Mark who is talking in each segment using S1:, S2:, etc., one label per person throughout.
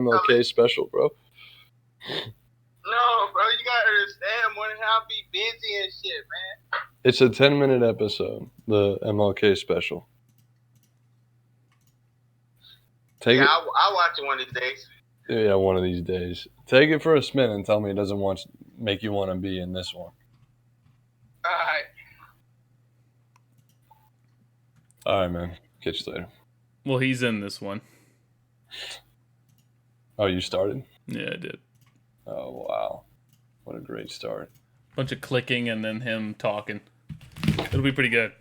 S1: MLK special, bro.
S2: No, bro, you gotta understand. More than how I be busy and shit, man.
S1: It's a 10-minute episode, the MLK special.
S2: Yeah, I'll watch it one of these days.
S1: Yeah, one of these days. Take it for a spin and tell me it doesn't make you want to be in this one.
S2: Alright.
S1: Alright, man. Catch you later.
S3: Well, he's in this one.
S1: Oh, you started?
S3: Yeah, I did.
S1: Oh, wow. What a great start.
S3: Bunch of clicking and then him talking. It'll be pretty good.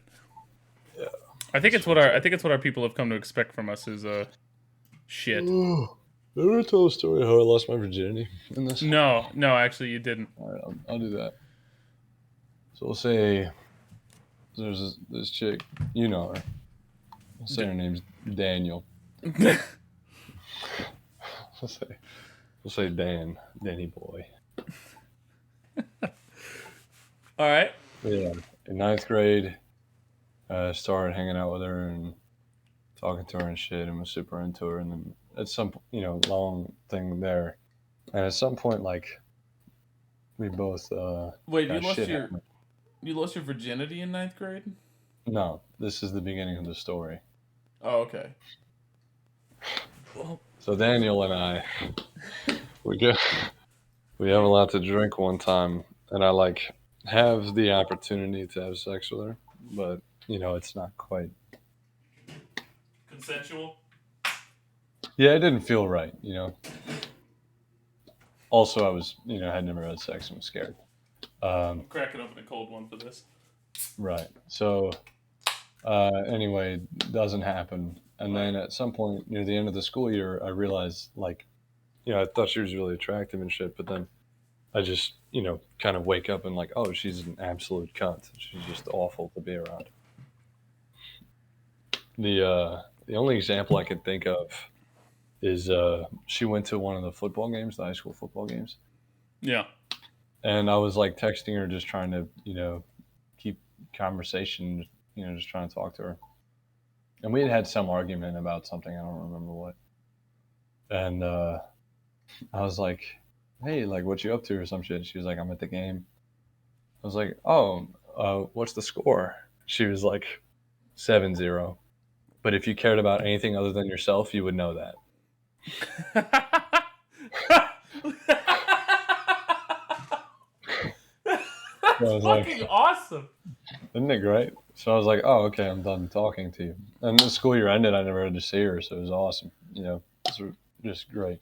S1: Yeah.
S3: I think it's what our people have come to expect from us is shit.
S1: Did I ever tell the story how I lost my virginity in this?
S3: No, actually you didn't.
S1: Alright, I'll do that. So we'll say there's this chick, you know her. We'll say her name's Daniel. We'll say Danny boy.
S3: All right.
S1: Yeah, in 9th grade, I started hanging out with her and talking to her and shit, and was super into her. And then at some, long thing there, and at some point, like, we both.
S3: Wait, you lost your virginity in 9th grade?
S1: No, this is the beginning of the story.
S3: Oh, okay. Well,
S1: so Daniel and I, we have a lot to drink one time, and I like have the opportunity to have sex with her, but it's not quite
S3: consensual.
S1: Yeah, it didn't feel right, Also, I was, had never had sex and was scared.
S3: I'm cracking open a cold one for this.
S1: Right. So, anyway, doesn't happen. And then at some point near the end of the school year, I realized, like, I thought she was really attractive and shit, but then I just, kind of wake up and like, oh, she's an absolute cunt. She's just awful to be around. The only example I can think of is she went to one of the football games, the high school football games.
S3: Yeah.
S1: And I was like texting her, just trying to, keep conversation, just trying to talk to her. And we had some argument about something, I don't remember what. And I was like, hey, like, what you up to or some shit? She was like, I'm at the game. I was like, oh, what's the score? She was like, 7-0. But if you cared about anything other than yourself, you would know that.
S3: That's fucking awesome.
S1: Isn't it great? So I was like, oh, okay, I'm done talking to you. And the school year ended, I never had to see her, so it was awesome. It's just great.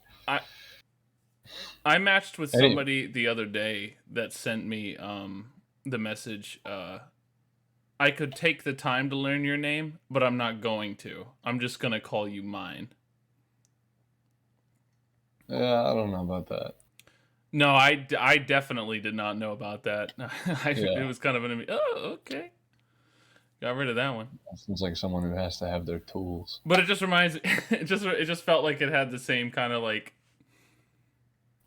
S3: I matched with somebody the other day that sent me the message, I could take the time to learn your name, but I'm not going to. I'm just going to call you mine.
S1: Yeah, I don't know about that.
S3: No, I definitely did not know about that. It was kind of oh, okay. Got rid of that one.
S1: That seems like someone who has to have their tools.
S3: But it just reminds it just felt like it had the same kind of like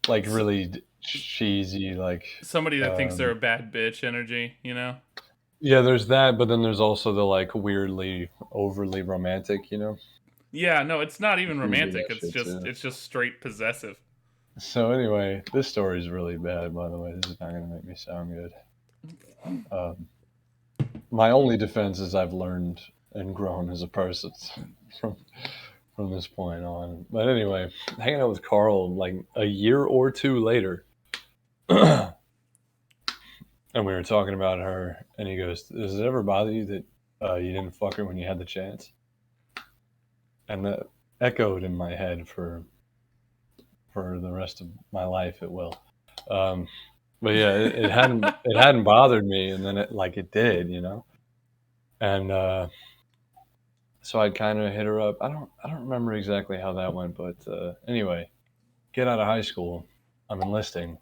S1: really cheesy, like
S3: somebody that thinks they're a bad bitch energy,
S1: Yeah, there's that, but then there's also the like weirdly overly romantic,
S3: Yeah, no, it's not even romantic. It's just straight possessive.
S1: So anyway, this story is really bad, by the way. This is not going to make me sound good. My only defense is I've learned and grown as a person from this point on. But anyway, hanging out with Carl like a year or two later, and we were talking about her, and he goes, does it ever bother you that you didn't fuck her when you had the chance? And that echoed in my head for the rest of my life. It will. But yeah, it hadn't bothered me, and then it did, and so I kind of hit her up. I don't remember exactly how that went, but anyway, get out of high school, I'm enlisting,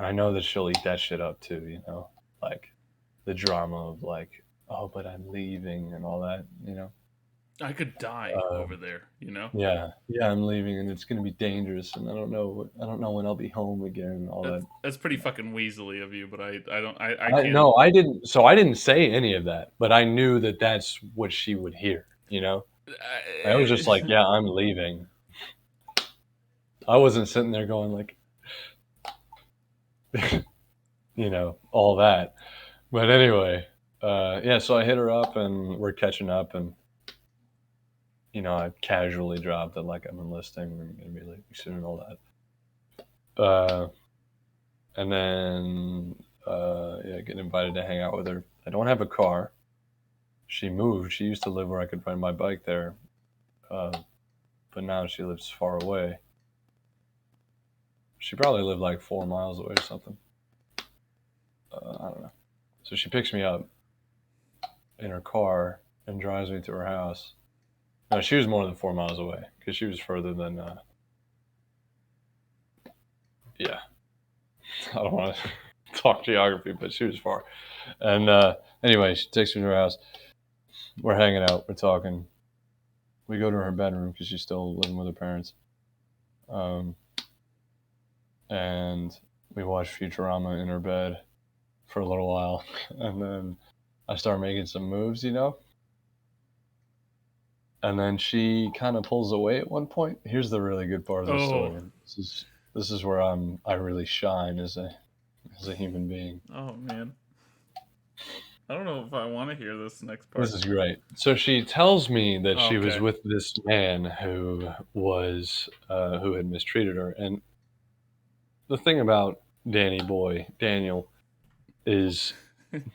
S1: and I know that she'll eat that shit up too, like the drama of like, oh, but I'm leaving and all that,
S3: I could die over there,
S1: Yeah, I'm leaving, and it's gonna be dangerous, and I don't know when I'll be home again, and all that.
S3: That's pretty fucking weaselly of you, but I
S1: can't. No, I didn't. So I didn't say any of that, but I knew that that's what she would hear. I was just like, yeah, I'm leaving. I wasn't sitting there going like, all that. But anyway, yeah. So I hit her up, and we're catching up, and I casually dropped that like I'm enlisting, and I'm gonna be leaving soon and all that. And then yeah, get invited to hang out with her. I don't have a car. She moved. She used to live where I could ride my bike there, but now she lives far away. She probably lived like 4 miles away or something. I don't know. So she picks me up in her car and drives me to her house. No, she was more than 4 miles away because she was further than. Yeah, I don't want to talk geography, but she was far. And anyway, she takes me to her house. We're hanging out. We're talking. We go to her bedroom because she's still living with her parents. And we watch Futurama in her bed for a little while. And then I start making some moves, And then she kind of pulls away at one point. Here's the really good part of the story. This is where I really shine as a human being.
S3: Oh man. I don't know if I want to hear this next part.
S1: This is great. So she tells me that she was with this man who had mistreated her. And the thing about Daniel, is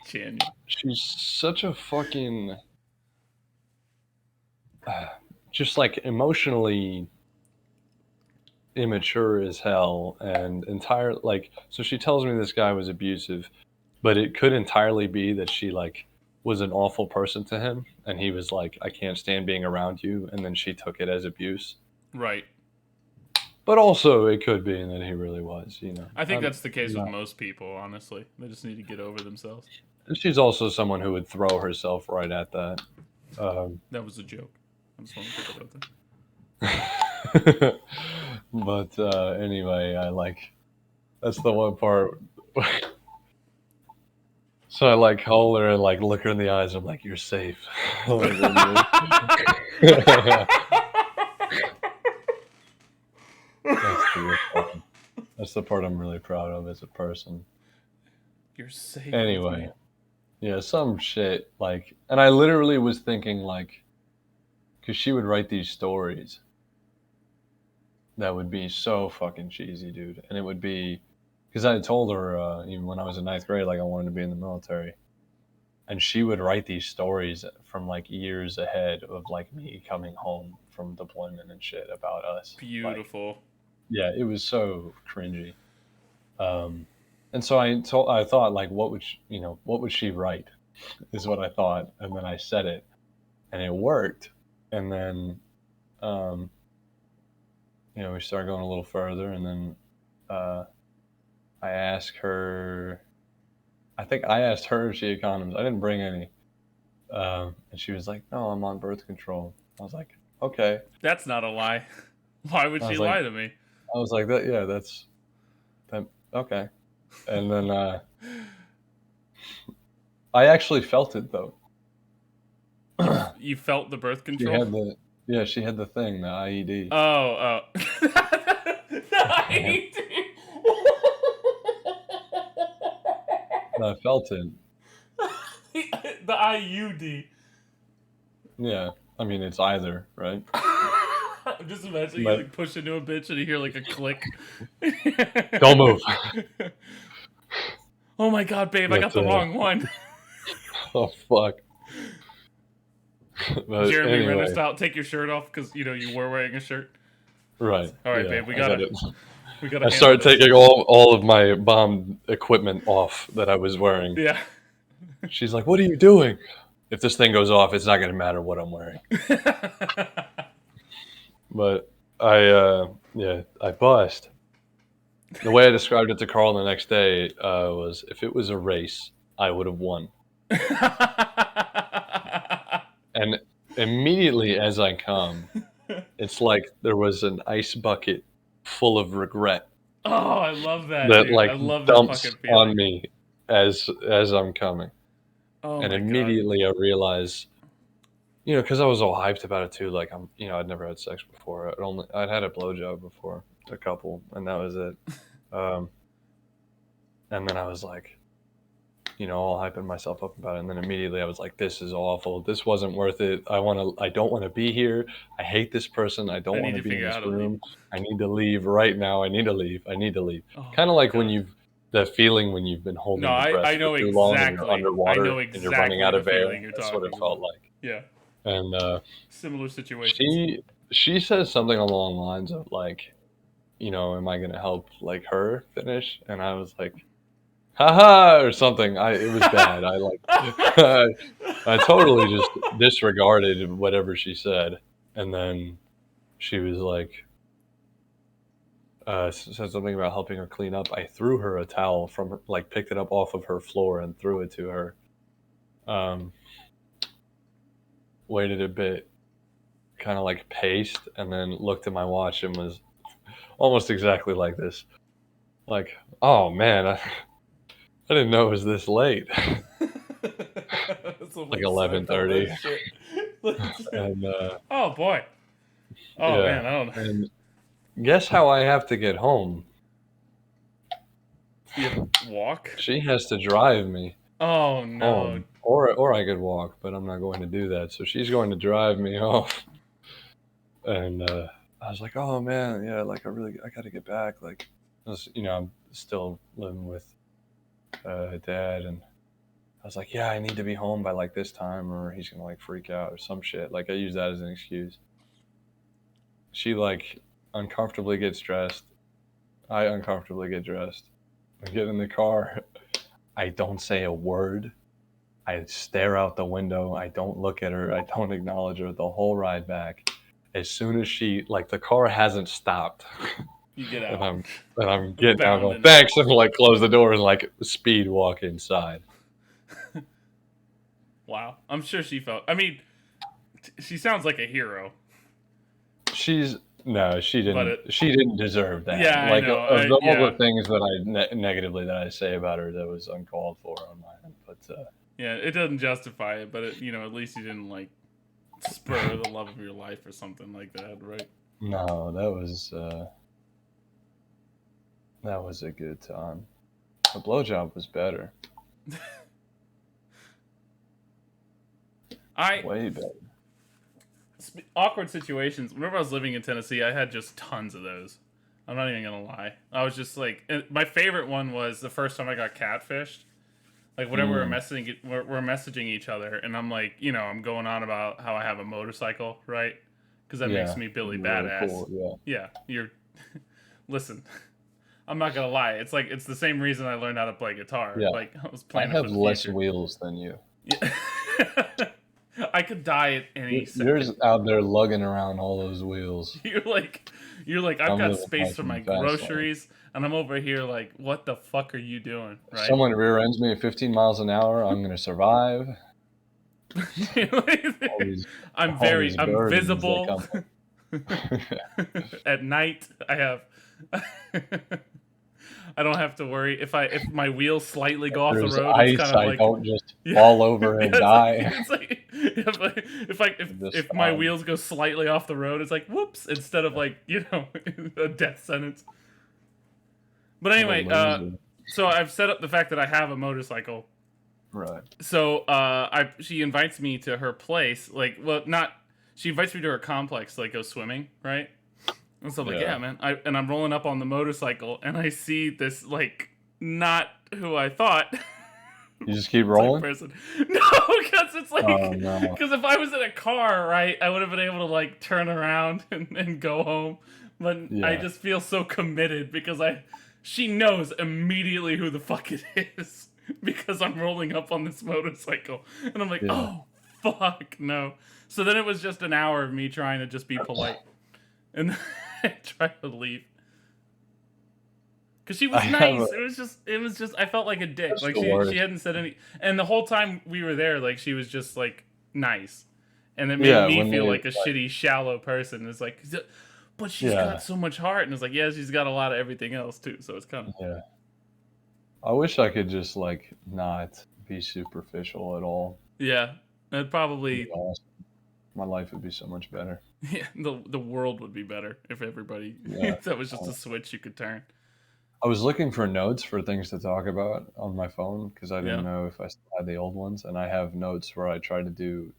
S1: she's such a fucking just like emotionally immature as hell, and so she tells me this guy was abusive, but it could entirely be that she like was an awful person to him, and he was like, I can't stand being around you, and then she took it as abuse.
S3: Right.
S1: But also it could be that he really was,
S3: I think that's the case with most people, honestly. They just need to get over themselves.
S1: And she's also someone who would throw herself right at that.
S3: That was a joke. I just want to put that out there.
S1: But anyway, that's the one part. So I like hold her and like look her in the eyes. I'm like, you're safe. That's the part I'm really proud of as a person.
S3: You're safe.
S1: Anyway, yeah, some shit like, and I literally was thinking like, because she would write these stories that would be so fucking cheesy, dude. And it would be, because I had told her even when I was in 9th grade, like I wanted to be in the military. And she would write these stories from like years ahead of like me coming home from deployment and shit about us.
S3: Beautiful.
S1: Like, yeah, it was so cringy. And so I thought like, what would she write? Is what I thought, and then I said it, and it worked. And then, we started going a little further, and then I asked her. I think I asked her if she had condoms. I didn't bring any, and she was like, "No, I'm on birth control." I was like, "Okay."
S3: That's not a lie. Why would she lie to me?
S1: I was like, "That yeah, that's that okay." And then I actually felt it though.
S3: You felt the birth control?
S1: She had the thing, the IED.
S3: Oh. The IED.
S1: I felt it.
S3: The IUD.
S1: Yeah, I mean it's either, right?
S3: I'm just imagining you like push into a bitch and you hear like a click.
S1: Don't move.
S3: Oh my god, babe, I got the wrong one.
S1: Oh fuck. But
S3: Jeremy Renner style, take your shirt off because you were wearing a shirt.
S1: Right.
S3: All right, babe, we got it.
S1: I started taking all of my bomb equipment off that I was wearing.
S3: Yeah.
S1: She's like, "What are you doing? If this thing goes off, it's not going to matter what I'm wearing." But I bust. The way I described it to Carl the next day was, if it was a race, I would have won. And immediately as I come, it's like there was an ice bucket full of regret.
S3: Oh, I love that.
S1: That
S3: dude.
S1: like
S3: I love
S1: dumps
S3: that fucking feeling
S1: on me as I'm coming.
S3: Oh
S1: and
S3: my
S1: immediately
S3: God.
S1: I realized, because I was all hyped about it too. Like I'd never had sex before. I'd had a blowjob before, a couple, and that was it. And then I was like, all hyping myself up about it, and then immediately I was like, "This is awful. This wasn't worth it. I don't want to be here. I hate this person. I don't
S3: I
S1: want
S3: need
S1: to
S3: to
S1: be in
S3: figure
S1: this
S3: out how to leave.
S1: room. I need to leave right now. I need to leave. I need to leave."
S3: Oh
S1: Kind of
S3: my
S1: like when
S3: God.
S1: that feeling when you've been holding
S3: No,
S1: your breath
S3: I
S1: for
S3: know
S1: too long and you're
S3: exactly. I
S1: underwater
S3: know
S1: and you're running
S3: exactly
S1: out
S3: the
S1: of air.
S3: feeling you're
S1: That's what
S3: talking
S1: it felt
S3: about.
S1: like.
S3: Yeah,
S1: And
S3: similar situations.
S1: she says something along the lines of like, am I gonna help like her finish? And I was like, haha, or something. It was bad. I totally just disregarded whatever she said, and then she was like, said something about helping her clean up. I threw her a towel from her, like picked it up off of her floor and threw it to her. Waited a bit, kind of like paced, and then looked at my watch and was almost exactly like this. Like, oh man, I didn't know it was this late. Like 11:30. And
S3: Oh boy. Oh
S1: yeah,
S3: man, I don't know.
S1: and guess how I have to get home?
S3: You walk?
S1: She has to drive me
S3: Oh no.
S1: home, or I could walk, but I'm not going to do that. So she's going to drive me home, and I was like, oh man, yeah, like I got to get back. Like, I'm still living with dad, and I was like, yeah, I need to be home by like this time, or he's gonna like freak out or some shit. Like I use that as an excuse. She like uncomfortably gets dressed. I uncomfortably get dressed. I get in the car. I don't say a word. I stare out the window. I don't look at her. I don't acknowledge her the whole ride back. As soon as the car hasn't stopped.
S3: You get out.
S1: And I'm getting out going,
S3: Bounding.
S1: thanks, and like close the door and like speed walk inside.
S3: Wow. I'm sure she felt. I mean, she sounds like a hero.
S1: No, she didn't. She didn't deserve that.
S3: Yeah,
S1: like
S3: I know.
S1: of all the things that negatively that I say about her, that was uncalled for on my end. But
S3: yeah, it doesn't justify it. But at least you didn't like spur the love of your life or something like that, right?
S1: No, that was a good time. The blowjob was better. Way better.
S3: Awkward situations. Whenever I was living in Tennessee, I had just tons of those. I'm not even gonna lie. I was just like, my favorite one was the first time I got catfished. Like whenever we're messaging each other, and I'm like, I'm going on about how I have a motorcycle, right? Because that makes me Billy Badass.
S1: Cool,
S3: yeah, you're. Listen, I'm not gonna lie. It's like it's the same reason I learned how to play guitar.
S1: Yeah.
S3: Like I was playing.
S1: I have less wheels than you.
S3: Yeah. I could die at any second.
S1: You're out there lugging around all those wheels.
S3: You're like, I've got space for my groceries, and I'm over here like, what the fuck are you doing? Right?
S1: Someone rear ends me at 15 miles an hour. I'm gonna survive.
S3: I'm visible. At night, I don't have to worry if my wheels slightly go off the road.
S1: Ice, it's kind of like, I don't just fall over and die.
S3: It's like if my wheels go slightly off the road, it's like whoops, instead of like a death sentence. But anyway, so I've set up the fact that I have a motorcycle.
S1: Right.
S3: So she invites me to her place. She invites me to her complex to like go swimming, right? And so I'm like, yeah, man. I'm rolling up on the motorcycle, and I see this, like, not who I thought.
S1: You just keep rolling?
S3: Person. No, because it's like, because if I was in a car, right, I would have been able to, like, turn around and go home. But I just feel so committed because she knows immediately who the fuck it is because I'm rolling up on this motorcycle. And I'm like, oh, fuck, no. So then it was just an hour of me trying to just be polite. And try to leave because she was nice. It was just. I felt like a dick. Like she hadn't said any, and the whole time we were there, like she was just like nice, and it made me feel like a shitty, shallow person. It's like, but she's got so much heart, and it's like, yeah, she's got a lot of everything else too. So it's kind of
S1: I wish I could just like not be superficial at all.
S3: Yeah, that'd probably
S1: awesome. my life would be so much better.
S3: Yeah, the world would be better if everybody
S1: Yeah.
S3: if that was just a switch you could turn.
S1: I was looking for notes for things to talk about on my phone because I
S3: Yeah.
S1: didn't know if I still had the old ones, and I have notes where I try to do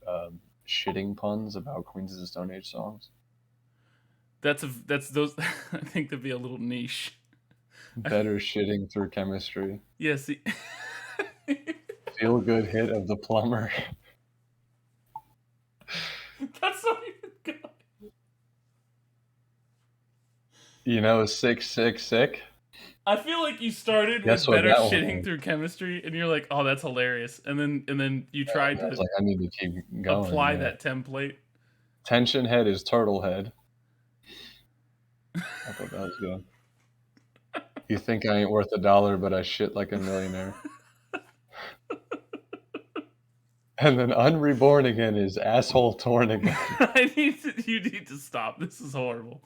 S1: shitting puns about Queens of the Stone Age songs.
S3: That's those. I think that'd be a little niche.
S1: Better shitting through chemistry.
S3: Yes.
S1: Feel good hit of the plumber.
S3: That's not even good.
S1: You know, sick, sick, sick.
S3: I feel like you started
S1: Guess
S3: with
S1: what
S3: better
S1: that one
S3: shitting
S1: was.
S3: through chemistry, and you're like, "Oh, that's hilarious," and then you tried
S1: I was
S3: to
S1: like, I need to keep going.
S3: apply
S1: yeah.
S3: that template.
S1: Tension head is turtle head. I thought that was good. You think I ain't worth $1, but I shit like a millionaire. And then unreborn again is asshole torn again.
S3: You need to stop. This is horrible.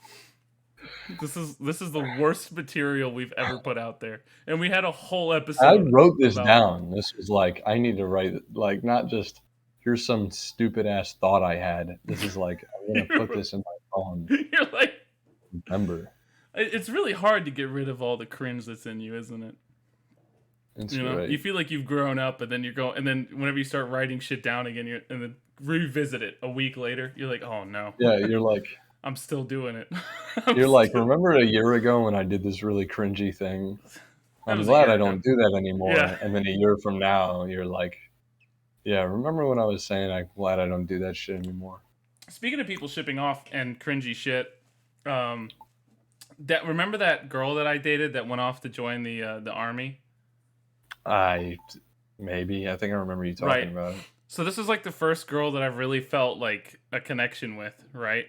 S3: This is the worst material we've ever put out there, and we had a whole episode.
S1: I wrote this
S3: about-
S1: down. This was like, I need to write, like, not just here's some stupid ass thought I had. This is like, I'm gonna put this in my phone.
S3: You're like,
S1: Remember,
S3: it's really hard to get rid of all the cringe that's in you, isn't it?
S1: it's
S3: You know,
S1: great.
S3: you feel like you've grown up, and then and then whenever you start writing shit down again, and then revisit it a week later, you're like, oh no,
S1: Yeah, you're like,
S3: I'm still doing it.
S1: you're like, remember a year ago when I did this really cringy thing? I'm
S3: was a
S1: glad
S3: year
S1: I don't do that anymore.
S3: Yeah.
S1: And then a year from now, you're like, yeah, remember when I was saying I'm glad I don't do that shit anymore?
S3: Speaking of people shipping off and cringy shit, remember that girl that I dated that went off to join the army?
S1: I think I remember you talking
S3: Right.
S1: about it.
S3: So this is like the first girl that I've really felt like a connection with, right?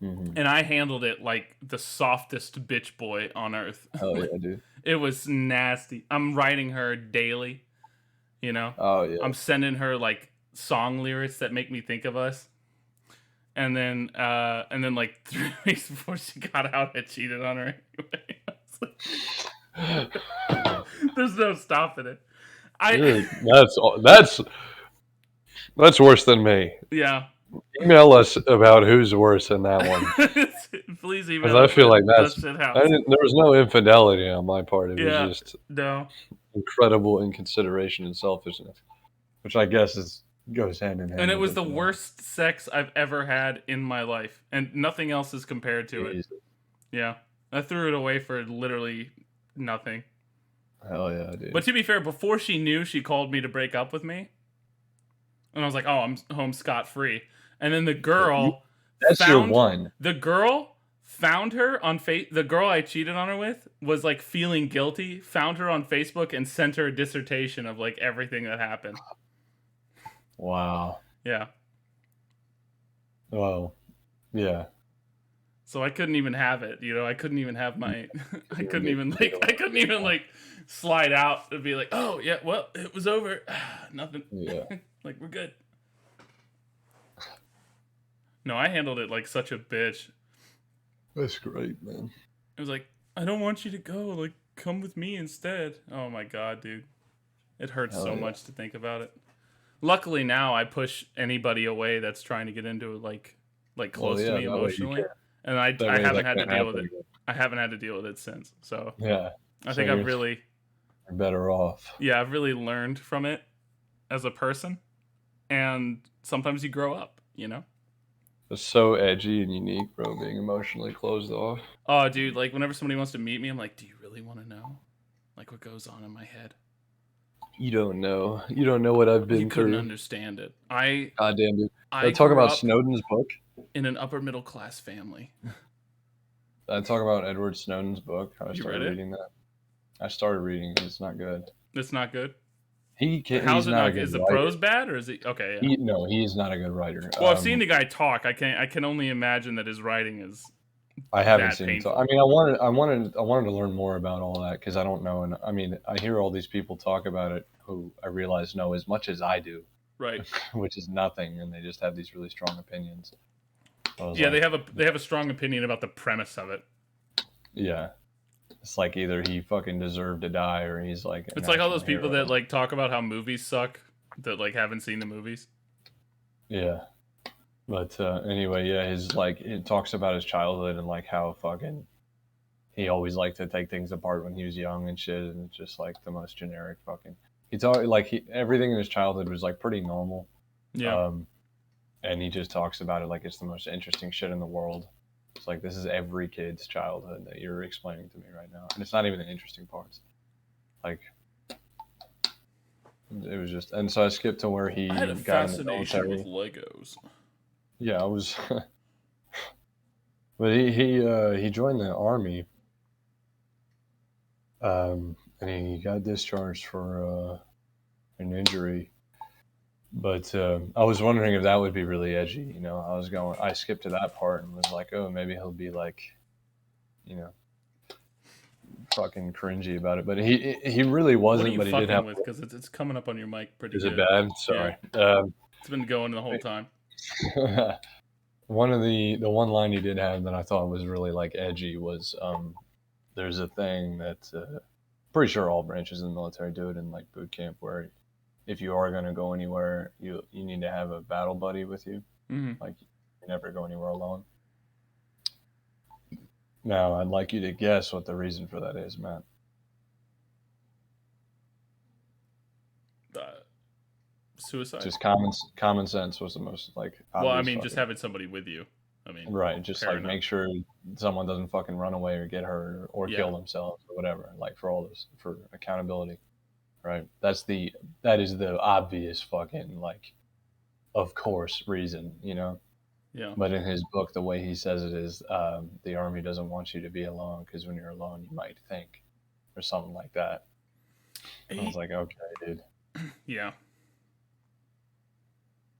S1: Mm-hmm.
S3: And I handled it like the softest bitch boy on earth.
S1: Hell yeah, dude.
S3: It was nasty. I'm writing her daily, you know?
S1: Oh yeah.
S3: I'm sending her like song lyrics that make me think of us. And then like 3 weeks before she got out, I cheated on her anyway. I was like, there's no stopping it.
S1: Dude, that's worse than me.
S3: Yeah.
S1: Email us about who's worse in that one.
S3: Please email.
S1: Because I feel like
S3: that shit house.
S1: there was no infidelity on my part. It
S3: Yeah.
S1: was just
S3: No.
S1: incredible inconsideration and selfishness, which I guess goes hand in hand.
S3: And it
S1: with
S3: was the
S1: you know.
S3: worst sex I've ever had in my life, and nothing else is compared to it.
S1: Jesus.
S3: Yeah, I threw it away for literally nothing.
S1: Hell yeah, dude.
S3: But to be fair, before she knew, she called me to break up with me, and I was like, "Oh, I'm home scot-free." And then the girl,
S1: That's your one.
S3: The girl found her on the girl I cheated on her with was like feeling guilty, found her on Facebook and sent her a dissertation of like everything that happened.
S1: Wow.
S3: Yeah.
S1: Well, yeah.
S3: So I couldn't even have it, you know. I couldn't even have my. I couldn't even like slide out and be like, "Oh yeah, well it was over, nothing."
S1: Yeah.
S3: Like we're good. No, I handled it like such a bitch.
S1: That's great, man.
S3: It was like, "I don't want you to go. Like, come with me instead." Oh my god, dude, it hurts so much to think about it. Luckily now I push anybody away that's trying to get into it, like close to me emotionally. And I haven't had to deal with it. I haven't had to deal with it since. So
S1: yeah,
S3: I think I've really
S1: you're better off.
S3: Yeah, I've really learned from it as a person. And sometimes you grow up, you know?
S1: It's so edgy and unique, bro, being emotionally closed off.
S3: Oh, dude, like whenever somebody wants to meet me, I'm like, do you really want to know? Like what goes on in my head?
S1: You don't know. You don't know what I've been
S3: You
S1: through.
S3: couldn't understand it.
S1: Goddamn, dude.
S3: I
S1: talk
S3: grew
S1: about
S3: up
S1: Snowden's book.
S3: in an upper middle class family.
S1: I talk about Edward Snowden's book. How I
S3: You
S1: started
S3: read it?
S1: reading that. I started reading it. It's not good.
S3: It's not good.
S1: He's
S3: How's it
S1: not a
S3: not?
S1: good
S3: Is the
S1: writer.
S3: prose bad or is it okay? Yeah.
S1: He is not a good writer.
S3: Well, I've seen the guy talk. I can only imagine that his writing is.
S1: I haven't
S3: that
S1: seen him
S3: painful.
S1: talk. I mean, I wanted to learn more about all that because I don't know. And I mean, I hear all these people talk about it who I realize know as much as I do,
S3: Right.
S1: which is nothing, and they just have these really strong opinions.
S3: Yeah, they have a strong opinion about the premise of it.
S1: Yeah. It's like either he fucking deserved to die or he's like.
S3: It's like all those people that like talk about how movies suck that like haven't seen the movies.
S1: Yeah. But anyway, yeah, his like it talks about his childhood and like how fucking he always liked to take things apart when he was young and shit, and it's just like the most generic fucking. He talk like everything in his childhood was like pretty normal,
S3: Yeah.
S1: um, and he just talks about it like it's the most interesting shit in the world. It's like this is every kid's childhood that you're explaining to me right now, and it's not even the interesting parts. Like it was just, and so I skipped to where he
S3: I had a
S1: got in the
S3: fascination with
S1: military.
S3: Legos.
S1: Yeah, I was, but he joined the army, and he got discharged for an injury. But I was wondering if that would be really edgy. You know, I skipped to that part and was like, oh, maybe he'll be like, you know, fucking cringy about it. But he really
S3: What are
S1: wasn't.
S3: you
S1: But he did have.
S3: fucking with? Because it's coming up on your mic pretty
S1: Is it
S3: good.
S1: bad?
S3: Yeah.
S1: Sorry.
S3: It's been going the whole time.
S1: One of the one line he did have that I thought was really like edgy was there's a thing that pretty sure all branches of the military do it in like boot camp where if you are going to go anywhere you need to have a battle buddy with you.
S3: Mm-hmm.
S1: Like you never go anywhere alone. Now I'd like you to guess what the reason for that is, Matt.
S3: Suicide.
S1: Just common sense was the most like
S3: Well, I
S1: obvious
S3: mean, just
S1: fucking-
S3: having somebody with you. I mean,
S1: right, just
S3: fair
S1: like
S3: enough.
S1: make sure someone doesn't fucking run away or get hurt or
S3: Yeah.
S1: kill themselves or whatever, like for all this for accountability. Right. That is the obvious fucking like of course reason, you know.
S3: Yeah.
S1: But in his book, the way he says it is, the army doesn't want you to be alone because when you're alone, you might think, or something like that. I was like, okay, dude.
S3: Yeah.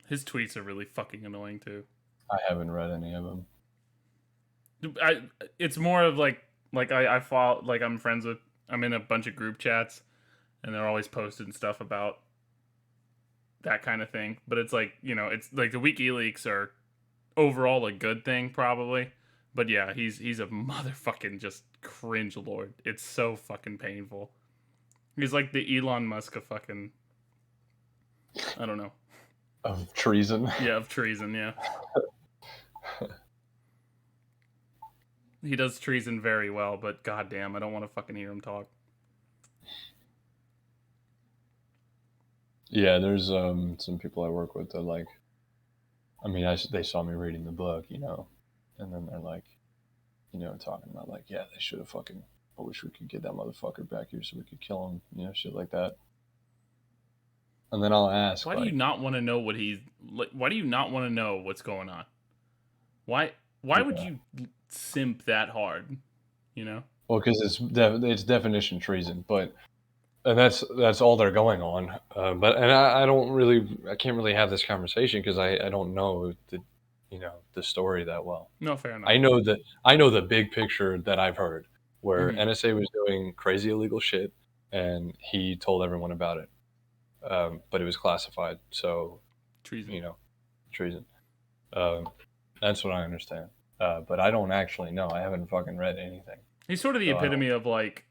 S3: His tweets are really fucking annoying too.
S1: I haven't read any of them.
S3: It's more of like I follow, like I'm in a bunch of group chats, and they're always posting stuff about that kind of thing. But it's like, you know, it's like the WikiLeaks are overall a good thing probably. But yeah, he's a motherfucking just cringe lord. It's so fucking painful. He's like the Elon Musk of fucking, I don't know.
S1: Of treason.
S3: Yeah, of treason, yeah. He does treason very well, but goddamn, I don't want to fucking hear him talk.
S1: Yeah, there's some people I work with that like, I mean, they saw me reading the book, you know, and then they're like, you know, talking about like, yeah, they should have fucking. I wish we could get that motherfucker back here so we could kill him, you know, shit like that. And then I'll ask,
S3: Why do you not want to know what he's like? Why do you not want to know what's going on? Why would you simp that hard? You know?
S1: well, because it's definition treason, but and that's all they're going on. But I can't really have this conversation because I don't know the story that well.
S3: No, fair enough.
S1: I know the big picture that I've heard where NSA was doing crazy illegal shit and he told everyone about it. But it was classified, so
S3: Treason.
S1: you know, treason. That's what I understand. But I don't actually know. I haven't fucking read anything.
S3: He's sort of the epitome of like,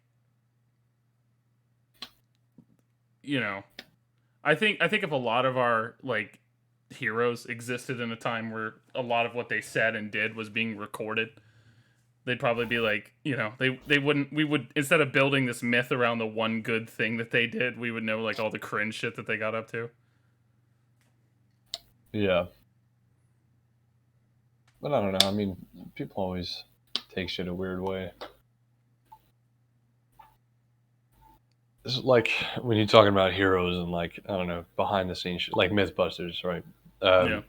S3: you know, I think if a lot of our like heroes existed in a time where a lot of what they said and did was being recorded, they'd probably be like, you know, we would instead of building this myth around the one good thing that they did, we would know like all the cringe shit that they got up to.
S1: Yeah. But I don't know. I mean, people always take shit a weird way. It's like when you're talking about heroes and like, I don't know, behind the scenes shit, like Mythbusters, right?
S3: Yeah.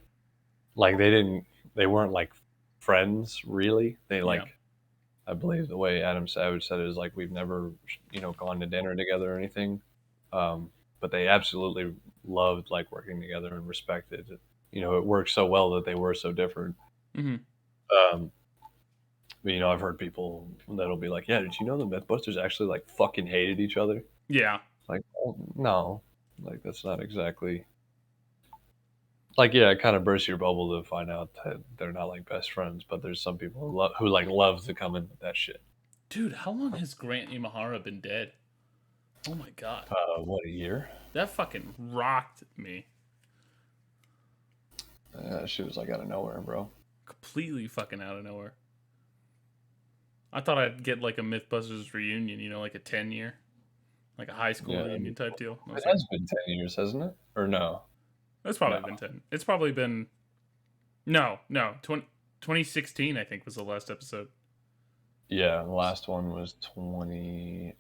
S1: Like they weren't like friends really. They like,
S3: Yeah.
S1: I believe the way Adam Savage said it is like we've never, gone to dinner together or anything, but they absolutely loved like working together and respected. It worked so well that they were so different.
S3: Mm-hmm.
S1: But I've heard people that'll be like, "Yeah, did you know the Mythbusters actually like fucking hated each other?"
S3: Yeah.
S1: Like, oh, no, like that's not exactly. Like, yeah, it kind of bursts your bubble to find out that they're not like best friends, but there's some people who like love to come in with that shit.
S3: Dude, how long has Grant Imahara been dead? Oh my god.
S1: What, a year?
S3: That fucking rocked me.
S1: She was like out of nowhere, bro.
S3: Completely fucking out of nowhere. I thought I'd get like a MythBusters reunion, you know, like a 10-year, like a high school reunion type deal.
S1: It has been 10 years, hasn't it? Or no?
S3: It's probably been 10. It's probably been. No. 2016, I think, was the last episode.
S1: Yeah, the last one was 20.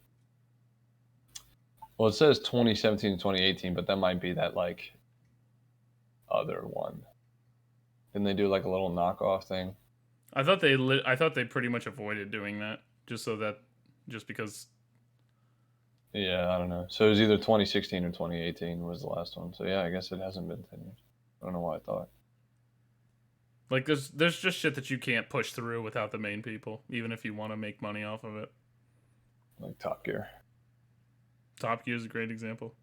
S1: Well, it says 2017 to 2018, but that might be that like other one. Didn't they do like a little knockoff thing?
S3: I thought they pretty much avoided doing that just because.
S1: Yeah, I don't know. So it was either 2016 or 2018 was the last one. So yeah, I guess it hasn't been 10 years. I don't know why I thought.
S3: Like there's just shit that you can't push through without the main people, even if you want to make money off of it.
S1: Like Top Gear.
S3: Top Gear is a great example.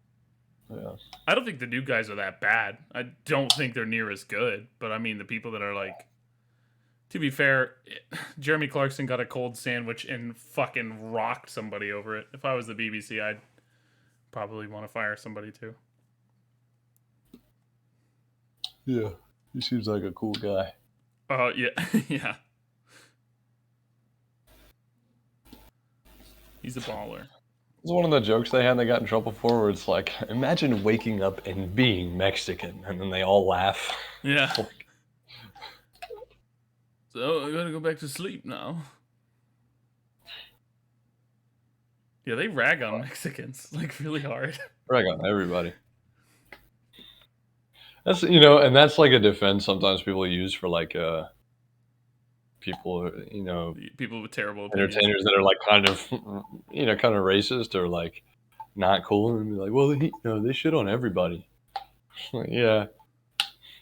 S1: Yeah.
S3: I don't think the new guys are that bad. I don't think they're near as good, but I mean the people that are like. To be fair, Jeremy Clarkson got a cold sandwich and fucking rocked somebody over it. If I was the BBC, I'd probably want to fire somebody too.
S1: Yeah, he seems like a cool guy.
S3: Yeah, yeah. He's a baller.
S1: It's one of the jokes they had they got in trouble for where it's like, imagine waking up and being Mexican, and then they all laugh.
S3: Yeah. So I gotta go back to sleep now. Yeah, they rag on Mexicans like really hard.
S1: Rag on everybody. That's and that's like a defense sometimes people use for like people
S3: people with terrible opinions.
S1: entertainers that are like kind of kind of racist or like not cool and be like, well, they shit on everybody. Yeah.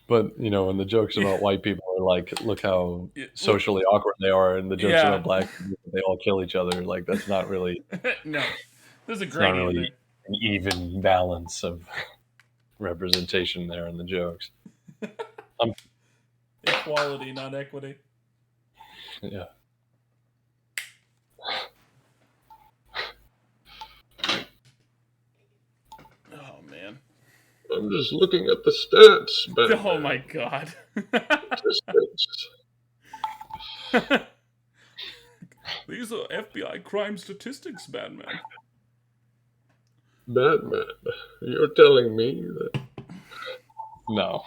S1: But when the jokes about white people are like, look how socially awkward they are, and the jokes about black people, they all kill each other. Like that's not really.
S3: No, there's a gradient.
S1: Not really an even balance of representation there in the jokes.
S3: Equality, not equity.
S1: Yeah.
S3: Oh man.
S1: I'm just looking at the stats, but
S3: oh my god. These are FBI crime statistics, Batman.
S1: Batman, you're telling me that? No.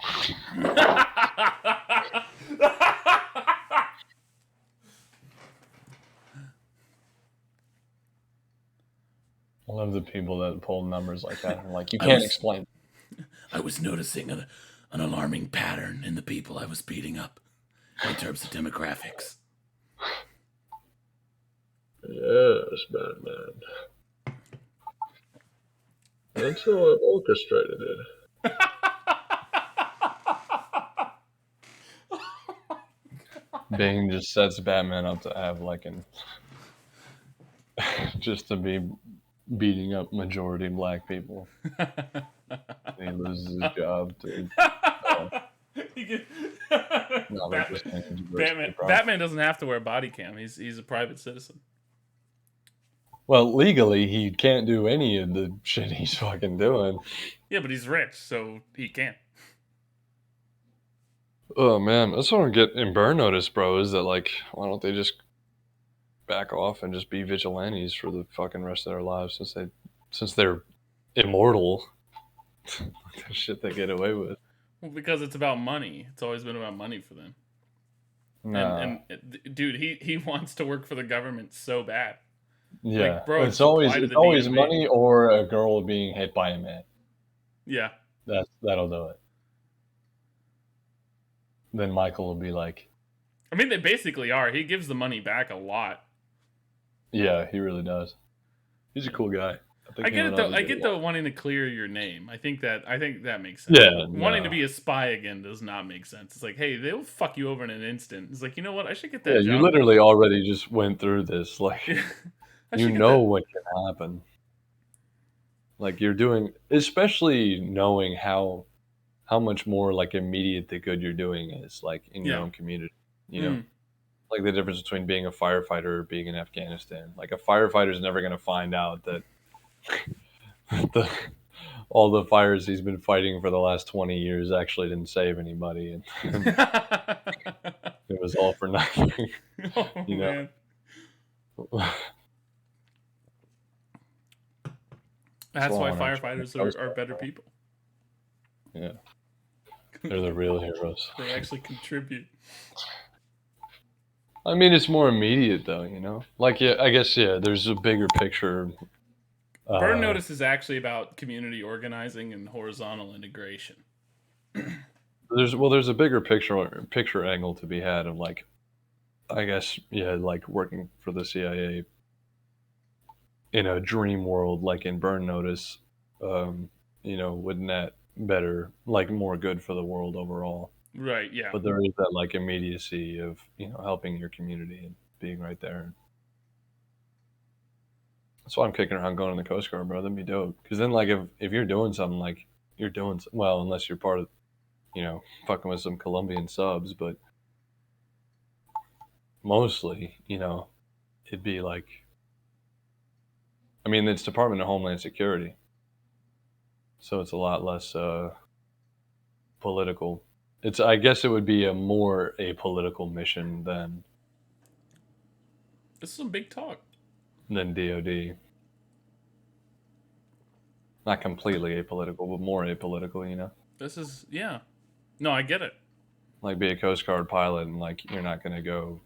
S1: I love the people that pull numbers like that. I'm like, you can't explain.
S3: I was noticing an alarming pattern in the people I was beating up in terms of demographics.
S1: Yes, Batman. That's how I've orchestrated it. Bane just sets Batman up to have like just to be beating up majority black people. He loses his job to.
S3: Batman doesn't have to wear body cam. He's a private citizen.
S1: Well, legally, he can't do any of the shit he's fucking doing.
S3: Yeah, but he's rich, so he can't.
S1: Oh, man. That's what I get in Burn Notice, bro, is that, like, why don't they just back off and just be vigilantes for the fucking rest of their lives since they're immortal? The shit they get away with.
S3: Well, because it's about money. It's always been about money for them. Nah. And dude, he wants to work for the government so bad.
S1: Yeah, like, bro, it's always money or a girl being hit by a man.
S3: Yeah,
S1: that'll do it. Then Michael will be like,
S3: I mean, they basically are. He gives the money back a lot.
S1: Yeah, he really does. He's a cool guy.
S3: I get it though. I get the wanting to clear your name. I think that makes sense.
S1: Yeah,
S3: wanting to be a spy again does not make sense. It's like, hey, they'll fuck you over in an instant. It's like, you know what? I should get that.
S1: Yeah,
S3: job.
S1: You literally already just went through this. Like, you know what can happen. Like you're doing, especially knowing how much more like immediate the good you're doing is, like in your own community. You know, like the difference between being a firefighter or being in Afghanistan. Like a firefighter is never going to find out that all the fires he's been fighting for the last 20 years actually didn't save anybody, and it was all for nothing.
S3: Oh,
S1: You
S3: man.
S1: know.
S3: That's
S1: why
S3: why
S1: I wanna join the
S3: firefighters
S1: Coast
S3: are
S1: Guard,
S3: better
S1: bro.
S3: people.
S1: Yeah, they're the real heroes.
S3: They actually contribute.
S1: I mean, it's more immediate though, you know. Like, yeah, I guess there's a bigger picture.
S3: Burn Notice is actually about community organizing and horizontal integration.
S1: There's a bigger picture angle to be had of like, I guess, like working for the CIA in a dream world, like in Burn Notice. Wouldn't that better, like more good for the world overall?
S3: Right, yeah.
S1: But there is that like immediacy of helping your community and being right there. That's why I'm kicking around going to the Coast Guard, bro. That'd be dope. Because then, like, if you're doing something, like you're doing well, unless you're part of, fucking with some Colombian subs, but mostly, it'd be like, I mean, it's Department of Homeland Security, so it's a lot less political. I guess it would be a more apolitical mission
S3: This is some big talk.
S1: than DoD. Not completely apolitical, but more apolitical,
S3: This is, yeah. No, I get it.
S1: Like be a Coast Guard pilot and like you're not going to go,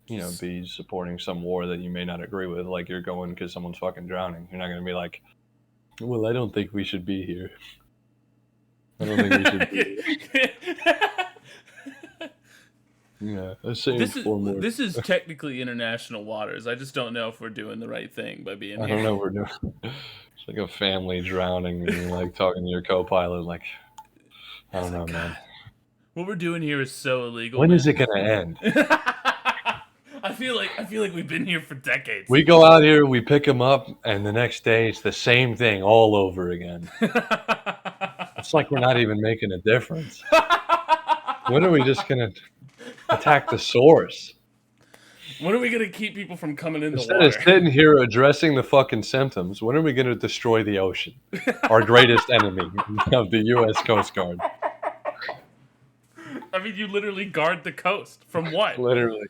S1: be supporting some war that you may not agree with. Like you're going because someone's fucking drowning. You're not going to be like, well, I don't think we should be here. I don't think we should be here. Yeah,
S3: this is technically international waters. I just don't know if we're doing the right thing by being
S1: I
S3: here.
S1: don't know what we're doing. It's like a family drowning and you're like talking to your co-pilot like, I don't know, man.
S3: What we're doing here is so illegal.
S1: When is it going to end?
S3: I feel like we've been here for decades.
S1: We go out here, we pick them up, and the next day it's the same thing all over again. It's like we're not even making a difference. When are we just going to attack the source?
S3: When are we going to keep people from coming in the
S1: Instead
S3: water?
S1: of sitting here addressing the fucking symptoms, when are we going to destroy the ocean? Our greatest enemy of the U.S. Coast Guard.
S3: I mean, you literally guard the coast. From what?
S1: Literally.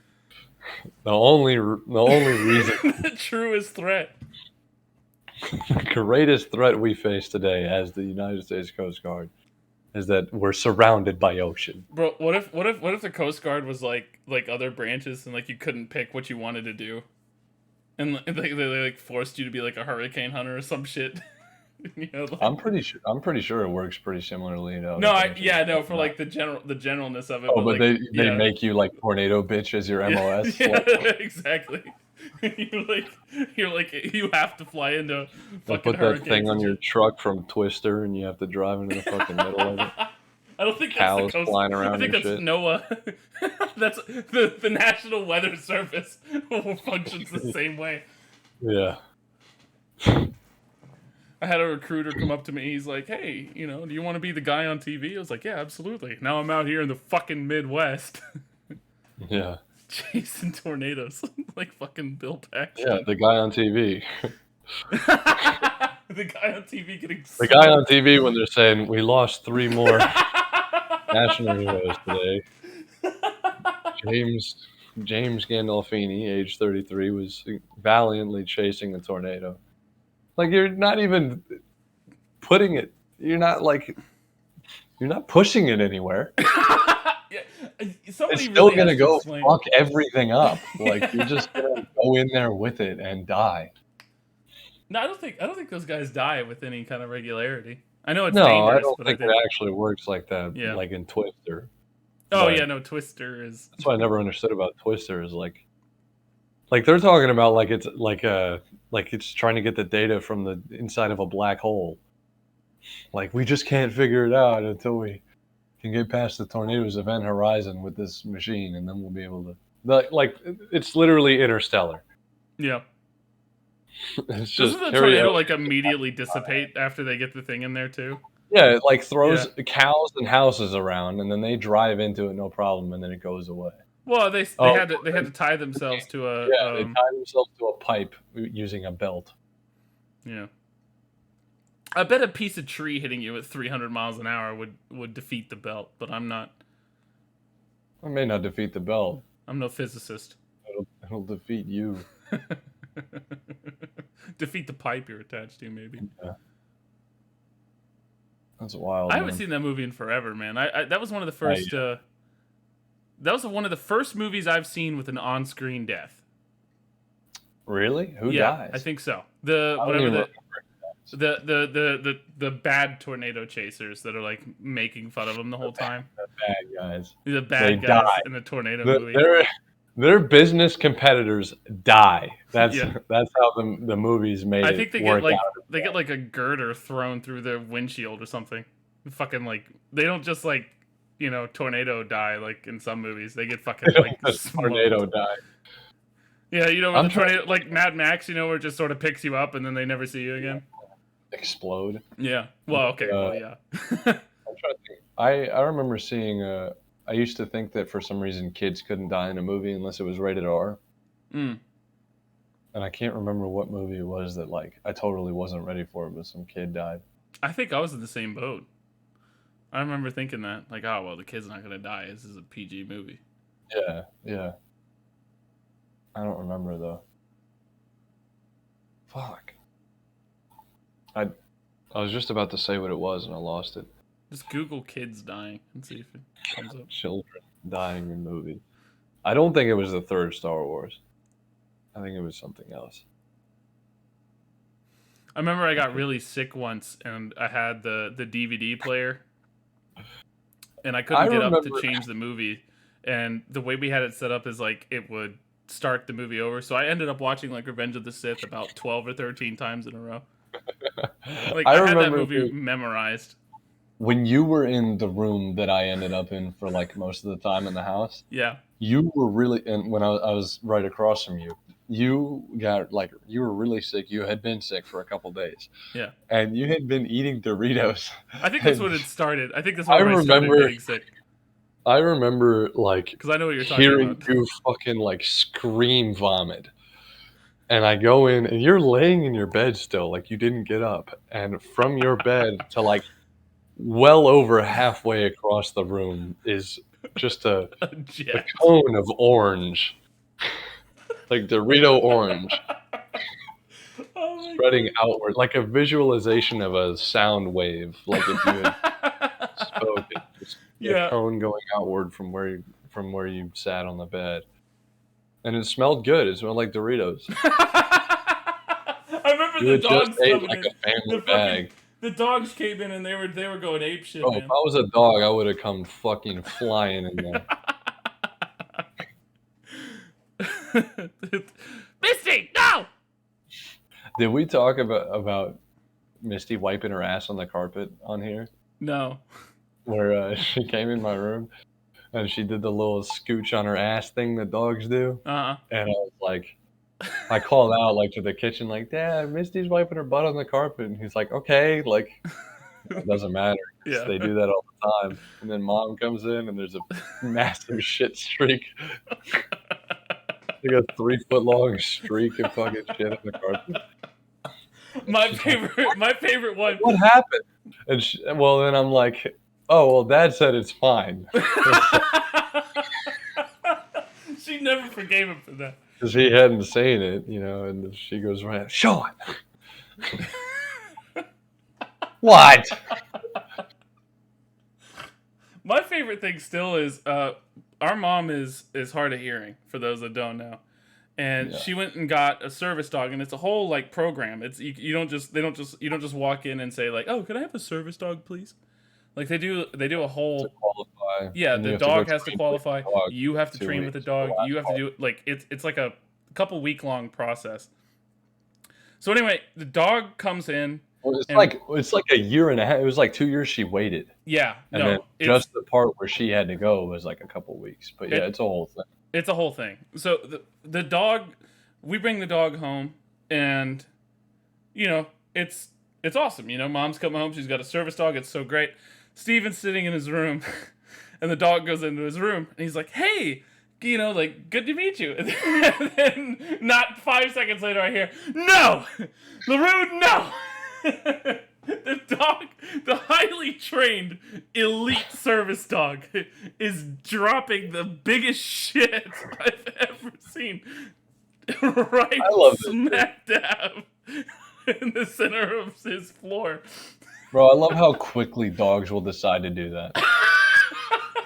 S1: The only reason.
S3: The truest threat.
S1: The greatest threat we face today as the United States Coast Guard is that we're surrounded by ocean.
S3: Bro, what if the Coast Guard was like other branches and like you couldn't pick what you wanted to do, and they like forced you to be like a hurricane hunter or some shit?
S1: I'm pretty sure it works pretty similarly.
S3: For like the generalness of it.
S1: Oh, but like, they make you like Tornado Bitch as your MOS.
S3: Yeah, exactly. You're like you have to fly into fucking
S1: put that thing on your truck from Twister, and you have to drive into the fucking middle of it.
S3: I don't think
S1: cows
S3: that's the coast.
S1: Flying around.
S3: I think that's
S1: shit.
S3: NOAA. That's the National Weather Service functions the same way.
S1: Yeah.
S3: I had a recruiter come up to me. He's like, "Hey, do you want to be the guy on TV?" I was like, "Yeah, absolutely." Now I'm out here in the fucking Midwest.
S1: Yeah.
S3: Chasing tornadoes like fucking Bill Paxton.
S1: Yeah, the guy on TV.
S3: The guy on TV getting.
S1: The guy on TV when they're saying we lost 3 more national heroes today. James Gandolfini, age 33, was valiantly chasing a tornado. Like you're not even putting it. You're not pushing it anywhere. It's still
S3: really
S1: gonna go fuck everything up. Like you're just gonna go in there with it and die.
S3: No, I don't think those guys die with any kind of regularity. I know it's dangerous.
S1: I don't think it actually works like that.
S3: Yeah.
S1: Like in Twister.
S3: Oh yeah, no, Twister is.
S1: That's what I never understood about Twister is like they're talking about like it's like it's trying to get the data from the inside of a black hole. Like we just can't figure it out until we can get past the tornado's event horizon with this machine, and then we'll be able to. Like it's literally interstellar.
S3: Yeah.
S1: It's just
S3: doesn't the tornado like immediately dissipate after they get the thing in there too?
S1: Yeah, it like throws cows and houses around, and then they drive into it no problem, and then it goes away.
S3: Well, they had to tie themselves to a
S1: they tie themselves to a pipe using a belt.
S3: Yeah. I bet a piece of tree hitting you at 300 miles an hour would defeat the belt, but I'm not.
S1: It may not defeat the belt.
S3: I'm no physicist.
S1: It'll defeat you.
S3: Defeat the pipe you're attached to, maybe.
S1: Yeah. That's wild.
S3: I haven't seen that movie in forever, man. That was one of the first. That was one of the first movies I've seen with an on-screen death.
S1: Really? Who
S3: yeah,
S1: dies?
S3: I think so. The bad tornado chasers that are like making fun of him the whole time.
S1: The bad guys.
S3: The bad guys
S1: die.
S3: in the tornado movie.
S1: Their business competitors die. That's how the movies made.
S3: I think
S1: it
S3: they
S1: work
S3: get like a girder thrown through their windshield or something. Fucking like they don't just like tornado die like in some movies. They get fucking like
S1: tornado die.
S3: Yeah, the tornado like Mad Max, where it just sort of picks you up and then they never see you again.
S1: Explode.
S3: Yeah. Well, okay. Yeah.
S1: I'm trying to think. I remember seeing. I used to think that for some reason kids couldn't die in a movie unless it was rated R.
S3: Mm.
S1: And I can't remember what movie it was that I totally wasn't ready for it, but some kid died.
S3: I think I was in the same boat. I remember thinking that, like, oh well, the kid's not gonna die. This is a PG movie.
S1: Yeah. I don't remember though. Fuck. I was just about to say what it was and I lost it.
S3: Just Google kids dying and see if it comes up.
S1: Children dying in movies. I don't think it was the third Star Wars. I think it was something else.
S3: I remember I got really sick once and I had the DVD player and I couldn't get up to change the movie. And the way we had it set up is like it would start the movie over. So I ended up watching like Revenge of the Sith about 12 or 13 times in a row. Like I had that movie memorized.
S1: When you were in the room that I ended up in for like most of the time in the house,
S3: yeah,
S1: you were really, and when I was right across from you, you were really sick. You had been sick for a couple days.
S3: Yeah,
S1: and you had been eating Doritos.
S3: I think that's when it started. I think that's when I started getting sick.
S1: I remember
S3: because I know what you're talking
S1: hearing
S3: about.
S1: you fucking like scream vomit. And I go in and you're laying in your bed still, like you didn't get up. And from your bed to like well over halfway across the room is just a cone of orange. Like Dorito orange. Spreading outward. Like a visualization of a sound wave. Like if you had spoken. Just a cone going outward from where you sat on the bed. And it smelled good. It smelled like Doritos.
S3: I remember the dogs
S1: ate like a family bag.
S3: The dogs came in and they were going ape shit.
S1: Man. If I was a dog, I would have come fucking flying in there.
S3: Misty, no!
S1: Did we talk about Misty wiping her ass on the carpet on here?
S3: No.
S1: Where she came in my room. And she did the little scooch on her ass thing that dogs do.
S3: Uh-huh.
S1: And I was like, I called out like to the kitchen, like, Dad, Misty's wiping her butt on the carpet. And he's like, okay, like, it doesn't matter.
S3: Yeah.
S1: They do that all the time. And then Mom comes in and there's a massive shit streak. Like a 3-foot long streak of fucking shit on the carpet.
S3: My favorite one.
S1: What happened? And then I'm like, oh, well, Dad said it's fine.
S3: She never forgave him for that.
S1: Because he hadn't seen it, and she goes right, Sean! What?
S3: My favorite thing still is, our mom is hard of hearing, for those that don't know. And she went and got a service dog, and it's a whole, like, program. It's you don't just walk in and say, like, oh, can I have a service dog, please? Like they do a whole
S1: qualify.
S3: Yeah, the dog has to qualify. You have to train with the dog. You have to do like it's like a couple week long process. So anyway, the dog comes in.
S1: Well, it's like a year and a half. It was like 2 years she waited.
S3: Yeah,
S1: and then just the part where she had to go was like a couple weeks. But yeah, it's a whole thing.
S3: It's a whole thing. So the dog, we bring the dog home, and it's awesome. Mom's coming home. She's got a service dog. It's so great. Steven's sitting in his room, and the dog goes into his room, and he's like, hey, like, good to meet you. And then not 5 seconds later, I hear, no! LaRue, no! The highly trained elite service dog is dropping the biggest shit I've ever seen. Right
S1: I love this
S3: smack dab in the center of his floor.
S1: Bro, I love how quickly dogs will decide to do that.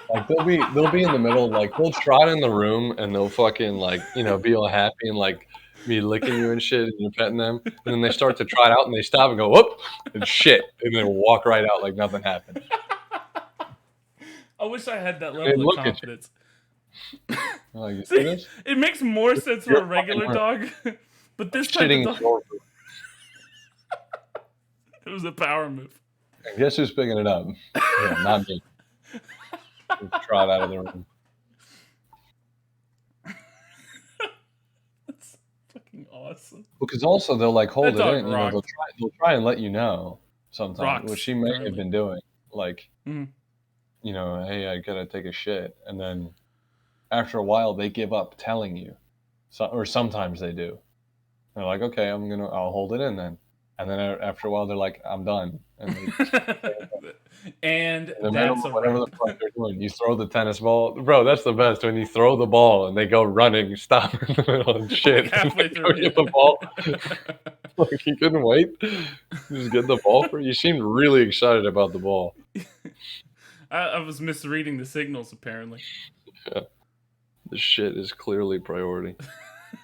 S1: Like they'll be in the middle, like they'll trot in the room and they'll fucking like, be all happy and like be licking you and shit and you're petting them. And then they start to trot out and they stop and go, whoop, and shit. And then walk right out like nothing happened.
S3: I wish I had that
S1: They
S3: level of
S1: look at you.
S3: confidence.
S1: Like, you see
S3: See,
S1: this?
S3: it makes more sense for
S1: You're
S3: a regular
S1: fucking
S3: dog, but this type
S1: Shitting
S3: of
S1: in
S3: dog,
S1: your food.
S3: it was a power move.
S1: And guess who's picking it up? Yeah, not me. Just trot out of the room.
S3: That's fucking awesome.
S1: Because also they'll like hold
S3: That
S1: it
S3: dog
S1: in,
S3: rocked.
S1: they'll try and let you know sometimes,
S3: Rocks,
S1: which she may have
S3: apparently.
S1: been doing. Like,
S3: Mhm.
S1: Hey, I gotta take a shit. And then after a while they give up telling you. Or sometimes they do. They're like, okay, I'll hold it in then. And then after a while they're like, I'm done. And
S3: And
S1: the
S3: that's a
S1: whatever the
S3: wrap.
S1: fuck they're doing. You throw the tennis ball. Bro, that's the best. When you throw the ball and they go running, stop in the middle and shit.
S3: Halfway
S1: Go
S3: through,
S1: get the ball. Like, you couldn't wait. Just get the ball for you. You seemed really excited about the ball.
S3: I was misreading the signals, apparently.
S1: Yeah. This shit is clearly priority.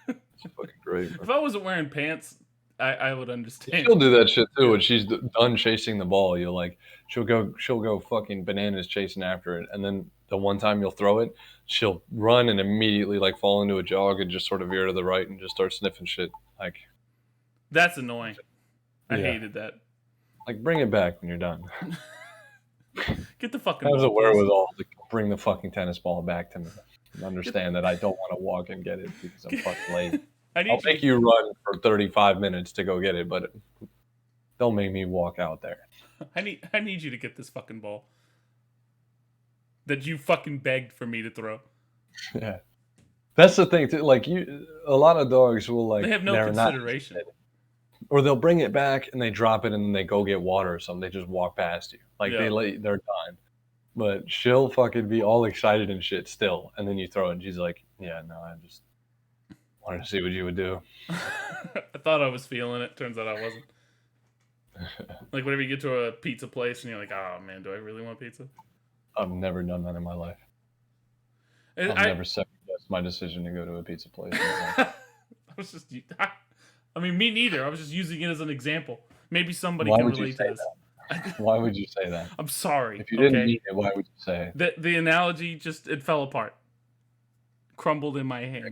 S1: It's fucking great, bro.
S3: If I wasn't wearing pants, I would understand.
S1: She'll do that shit too when she's done chasing the ball. She'll go fucking bananas chasing after it, and then the one time you'll throw it, she'll run and immediately like fall into a jog and just sort of veer to the right and just start sniffing shit. Like,
S3: That's annoying. I
S1: Yeah.
S3: hated that.
S1: bring it back when you're done.
S3: Get the fucking
S1: Have the
S3: ball, please.
S1: wherewithal to bring the fucking tennis ball back to me. And understand that I don't want to walk and get it because I'm fucking late.
S3: I
S1: I'll
S3: need
S1: make
S3: you.
S1: you run for 35 minutes to go get it, but don't make me walk out there.
S3: I need you to get this fucking ball that you fucking begged for me to throw.
S1: Yeah, that's the thing too. Like a lot of dogs will like
S3: They have no
S1: they're not
S3: consideration.
S1: interested. Or they'll bring it back and they drop it and then they go get water or something. They just walk past you, like
S3: Yeah.
S1: they're done. But she'll fucking be all excited and shit still, and then you throw it and she's like, "Yeah, no, I just wanted to see what you would do."
S3: I thought I was feeling it. Turns out I wasn't. Like whenever you get to a pizza place and you're like, "Oh man, do I really want pizza?"
S1: I've never done that in my life.
S3: And
S1: I've never second-guessed my decision to go to a pizza place.
S3: I was just. I mean, me neither. I was just using it as an example. Maybe somebody
S1: Why
S3: can
S1: would you
S3: relate
S1: say
S3: to this.
S1: Why would you say that?
S3: I'm sorry.
S1: If you didn't
S3: okay?
S1: mean it, why would you say it?
S3: The analogy just it fell apart, crumbled in my hands.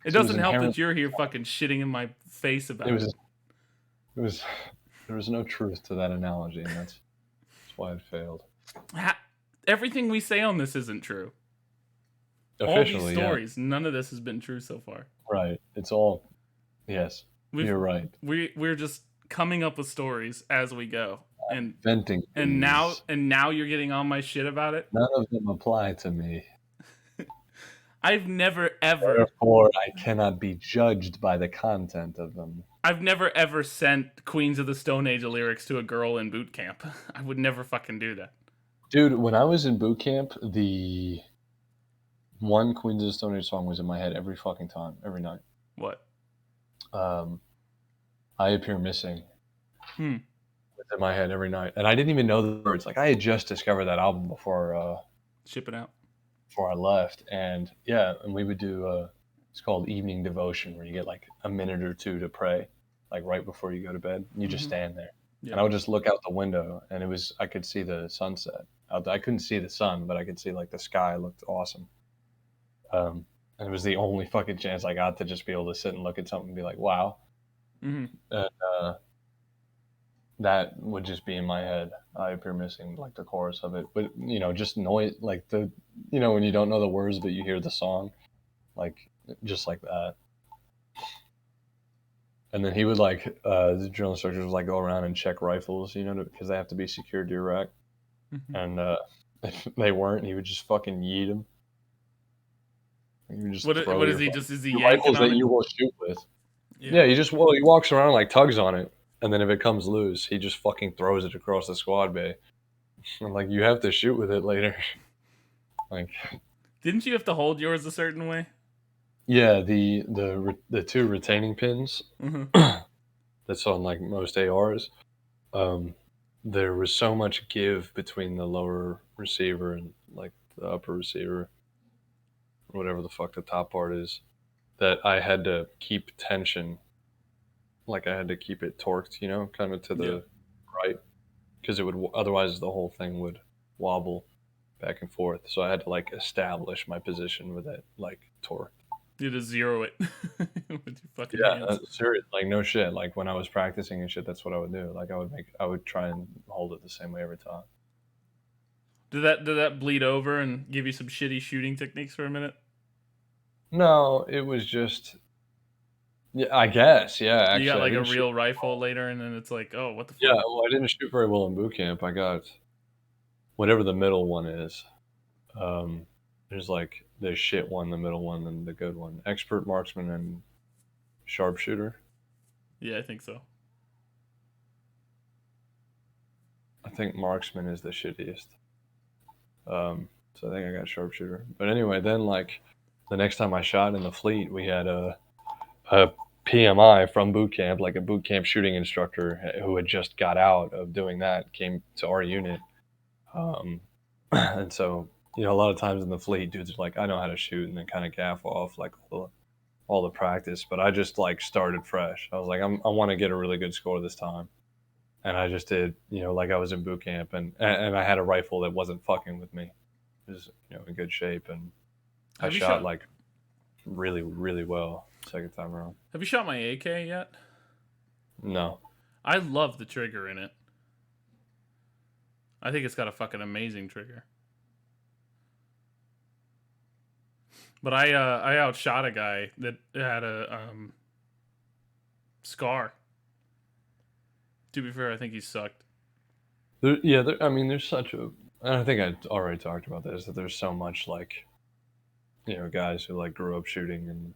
S3: It
S1: was
S3: doesn't help that
S1: inherently
S3: you're here fucking shitting in my face about it.
S1: There was no truth to that analogy, and that's why it failed.
S3: Everything we say on this isn't true. All
S1: Officially,
S3: these stories, none of this has been true so far.
S1: yeah. Right. It's all, yes, you're right.
S3: We're just coming up with stories as we go, and
S1: Venting.
S3: now
S1: things.
S3: you're getting on my shit about it.
S1: None of them apply to me.
S3: I've never ever
S1: Therefore, I cannot be judged by the content of them.
S3: I've never ever sent Queens of the Stone Age lyrics to a girl in boot camp. I would never fucking do that.
S1: Dude, when I was in boot camp, the one Queens of the Stone Age song was in my head every fucking time, every night.
S3: What?
S1: I Appear Missing.
S3: Hmm.
S1: Was in my head every night. And I didn't even know the words. Like, I had just discovered that album before
S3: Ship it out.
S1: before I left. And yeah, and we would do it's called evening devotion, where you get like a minute or two to pray, like right before you go to bed. And you just stand there.
S3: Yeah.
S1: And I would just look out the window, and I could see the sunset. I couldn't see the sun, but I could see like the sky looked awesome. And it was the only fucking chance I got to just be able to sit and look at something and be like, wow.
S3: Mm-hmm.
S1: And that would just be in my head. I Appear Missing, like the chorus of it. But, just noise, like when you don't know the words, but you hear the song, like, just like that. And then he would the drill instructors would like go around and check rifles, because they have to be secured to your rack.
S3: Mm-hmm.
S1: And if they weren't, he would just fucking yeet them.
S3: What is he just? Is he yanking
S1: rifles
S3: on
S1: that
S3: it?
S1: you will shoot with? Yeah, he walks around like tugs on it, and then if it comes loose, he just fucking throws it across the squad bay. I'm like, you have to shoot with it later. Like,
S3: didn't you have to hold yours a certain way?
S1: yeah, the two retaining pins
S3: Mm-hmm.
S1: that's on like most ARs. There was so much give between the lower receiver and like the upper receiver, whatever the fuck the top part is, that I had to keep tension. Like I had to keep it torqued, you know, kind of to the right, because it would otherwise the whole thing would wobble back and forth. So I had to like establish my position with it, like torque.
S3: You had to zero it with your fucking
S1: Yeah,
S3: hands.
S1: serious. Like no shit. Like when I was practicing and shit, that's what I would do. Like I would try and hold it the same way every time.
S3: Did that bleed over and give you some shitty shooting techniques for a minute?
S1: No, it was just, yeah, I guess, yeah. Actually,
S3: You got
S1: I
S3: like a
S1: didn't shoot.
S3: real rifle later, and then it's like, oh, what the fuck?
S1: Yeah, well, I didn't shoot very well in boot camp. I got whatever the middle one is. There's like the shit one, the middle one, and the good one. Expert marksman and sharpshooter.
S3: Yeah, I think so.
S1: I think marksman is the shittiest. So I think I got sharpshooter. But anyway, then like the next time I shot in the fleet, we had a PMI from boot camp, like a boot camp shooting instructor who had just got out of doing that, came to our unit. And so, you know, a lot of times in the fleet, dudes are like, I know how to shoot, and then kind of gaff off like all the practice. But I just like started fresh. I was like, I want to get a really good score this time. And I just did, you know, like I was in boot camp, and I had a rifle that wasn't fucking with me. It was, you know, in good shape, and I shot like really, really well second time around.
S3: Have you shot my AK yet?
S1: No.
S3: I love the trigger in it. I think it's got a fucking amazing trigger. But I outshot a guy that had a SCAR. To be fair, I think he sucked.
S1: I mean, there's such a. I think I already talked about this. That there's so much like, you know, guys who like grew up shooting, and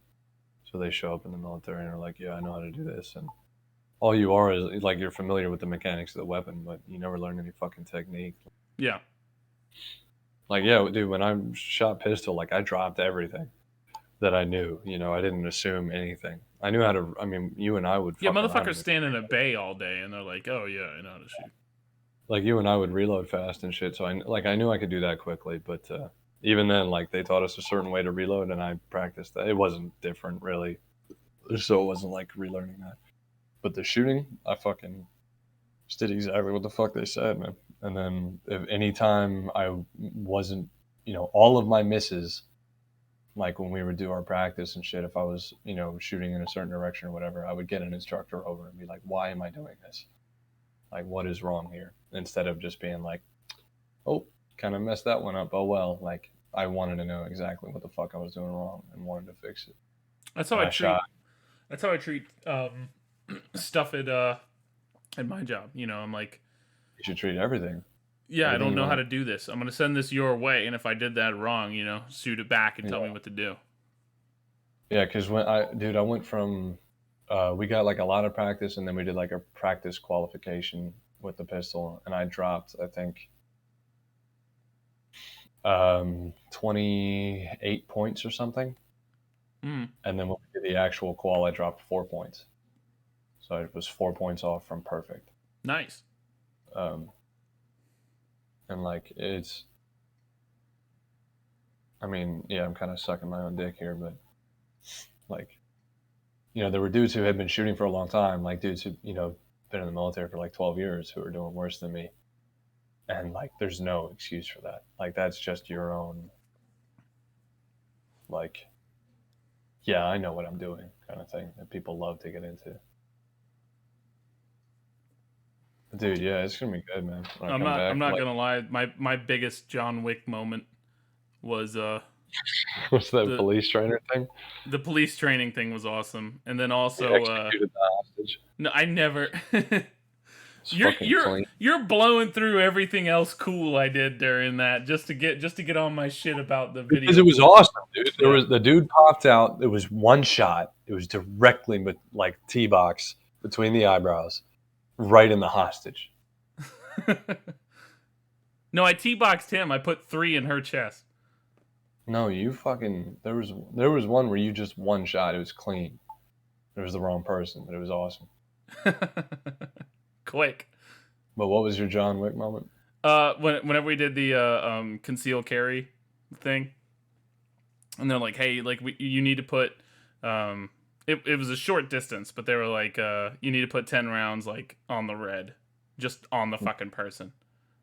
S1: so they show up in the military and are like, yeah, I know how to do this, and all you are is like you're familiar with the mechanics of the weapon, but you never learn any fucking technique.
S3: Yeah.
S1: Like, yeah, dude, when I shot pistol, like I dropped everything that I knew. You know, I didn't assume anything. I knew how to. I mean, you and I would.
S3: Yeah, motherfuckers stand in a bay all day, and they're like, "Oh yeah, I know how to shoot."
S1: Like you and I would reload fast and shit. So I knew I could do that quickly, but even then, like they taught us a certain way to reload, and I practiced that. It wasn't different really, so it wasn't like relearning that. But the shooting, I fucking just did exactly what the fuck they said, man. And then if any time I wasn't, you know, all of my misses, like when we would do our practice and shit, if I was, you know, shooting in a certain direction or whatever, I would get an instructor over and be like, why am I doing this? Like, what is wrong here? Instead of just being like, oh, kind of messed that one up. Oh, well, like I wanted to know exactly what the fuck I was doing wrong and wanted to fix it.
S3: That's how I treat. That's how I treat stuff at my job. You know, I'm like,
S1: you should treat everything.
S3: Yeah, I don't know how to do this. I'm going to send this your way, and if I did that wrong, you know, shoot it back and tell me what to do.
S1: Yeah, because when I went from, we got like a lot of practice, and then we did like a practice qualification with the pistol, and I dropped, I think, 28 points or something.
S3: Mm.
S1: And then when we did the actual qual, I dropped 4 points. So it was 4 points off from perfect.
S3: Nice.
S1: And like it's, I mean, yeah, I'm kind of sucking my own dick here, but like, you know, there were dudes who had been shooting for a long time, like dudes who, you know, been in the military for like 12 years who are doing worse than me. And like, there's no excuse for that. Like, that's just your own, like, yeah, I know what I'm doing kind of thing that people love to get into. Dude, yeah, it's gonna be good, man.
S3: I'm not gonna lie. My biggest John Wick moment was
S1: what's that police trainer thing?
S3: The police training thing was awesome, and then also
S1: executed the hostage.
S3: No, I never. You're blowing through everything else cool I did during that just to get on my shit about the video.
S1: Because it was awesome, dude. There was the dude popped out. It was one shot. It was directly like T-box between the eyebrows. right in the hostage.
S3: No, I T-boxed him. I put 3 in her chest.
S1: No, you fucking. There was one where you just one shot. It was clean. It was the wrong person, but it was awesome.
S3: Quick.
S1: But what was your John Wick moment?
S3: Whenever we did the conceal carry thing, and they're like, "Hey, like you need to put it was a short distance, but they were like, you need to put 10 rounds like on the red, just on the fucking person."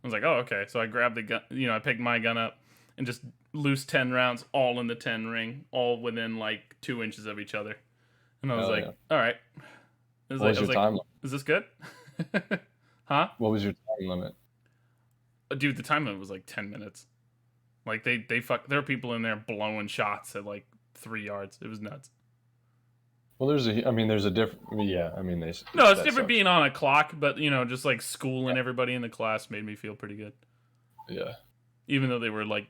S3: I was like, "Oh, okay." So I grabbed the gun, I picked my gun up and just loose 10 rounds all in the 10 ring, all within like 2 inches of each other. And I was like, "All right."
S1: What was your time limit?
S3: Is this good? Huh?
S1: What was your time limit?
S3: Dude, the time limit was like 10 minutes. Like there are people in there blowing shots at like 3 yards. It was nuts.
S1: Well, there's a different. Yeah, I mean,
S3: it's different being on a clock, but just like schooling everybody in the class made me feel pretty good.
S1: Yeah.
S3: Even though they were like,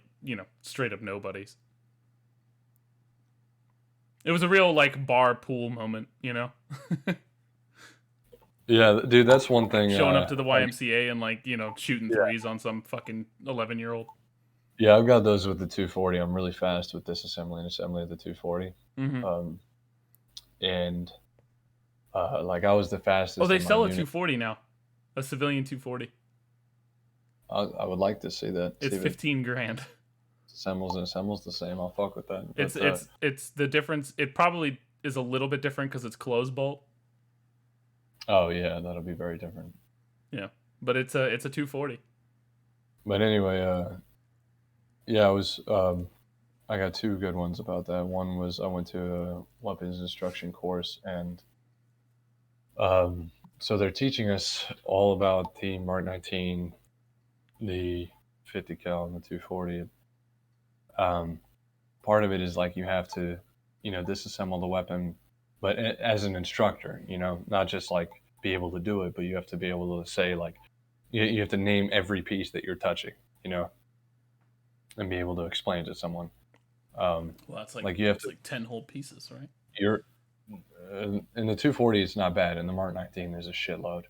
S3: straight up nobodies. It was a real like bar pool moment,
S1: Yeah, dude, that's one thing.
S3: Showing up to the YMCA and like, shooting threes on some fucking 11-year-old.
S1: Yeah, I've got those with the 240. I'm really fast with disassembly and assembly of the 240.
S3: Mm-hmm.
S1: And like I was the fastest.
S3: Oh, they sell a 240 now, a civilian 240.
S1: I would like to see that.
S3: It's $15,000.
S1: Assembles the same. I'll fuck with that.
S3: But, it's the difference. It probably is a little bit different because it's closed bolt.
S1: Oh yeah, that'll be very different.
S3: Yeah, but it's a 240.
S1: But anyway, yeah, I got 2 good ones about that. One was I went to a weapons instruction course, and so they're teaching us all about the Mark 19, the 50 cal, and the 240. Part of it is like you have to, disassemble the weapon, but as an instructor, not just like be able to do it, but you have to be able to say like, you have to name every piece that you're touching, and be able to explain to someone.
S3: Well, that's like
S1: you have
S3: like 10 whole pieces, right?
S1: You're in the 240. It's not bad. In the Mark 19, there's a shitload.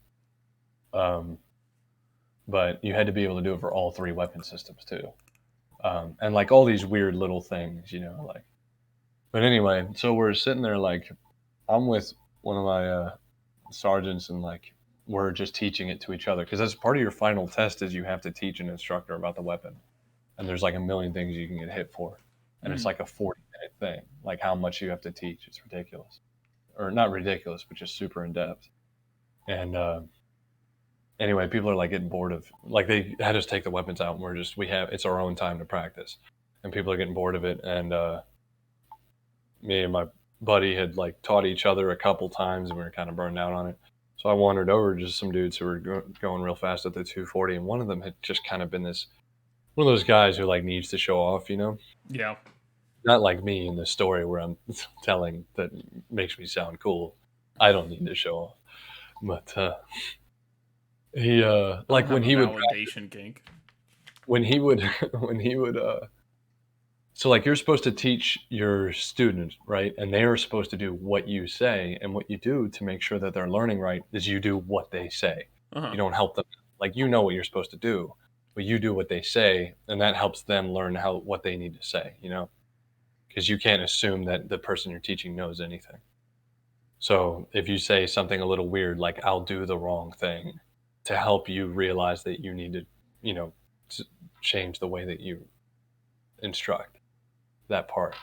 S1: But you had to be able to do it for all 3 weapon systems too, and like all these weird little things, like. But anyway, so we're sitting there like, I'm with one of my sergeants, and like we're just teaching it to each other because that's part of your final test is you have to teach an instructor about the weapon, and there's like a million things you can get hit for. And it's like a 40-minute thing, like how much you have to teach. It's ridiculous. Or not ridiculous, but just super in depth. And anyway, people are like getting bored of, like they had us take the weapons out, and it's our own time to practice. And people are getting bored of it. And me and my buddy had like taught each other a couple times, and we were kind of burned out on it. So I wandered over to just some dudes who were going real fast at the 240. And one of them had just kind of been one of those guys who like needs to show off,
S3: Yeah.
S1: Not like me in the story where I'm telling that makes me sound cool. I don't need to show off. But he like when he would
S3: validation kink.
S1: When he would so like you're supposed to teach your students, right? And they are supposed to do what you say, and what you do to make sure that they're learning right is you do what they say.
S3: Uh-huh.
S1: You don't help them. Like what you're supposed to do, but you do what they say, and that helps them learn what they need to say, because you can't assume that the person you're teaching knows anything. So if you say something a little weird, like I'll do the wrong thing, to help you realize that you need to, change the way that you instruct that part.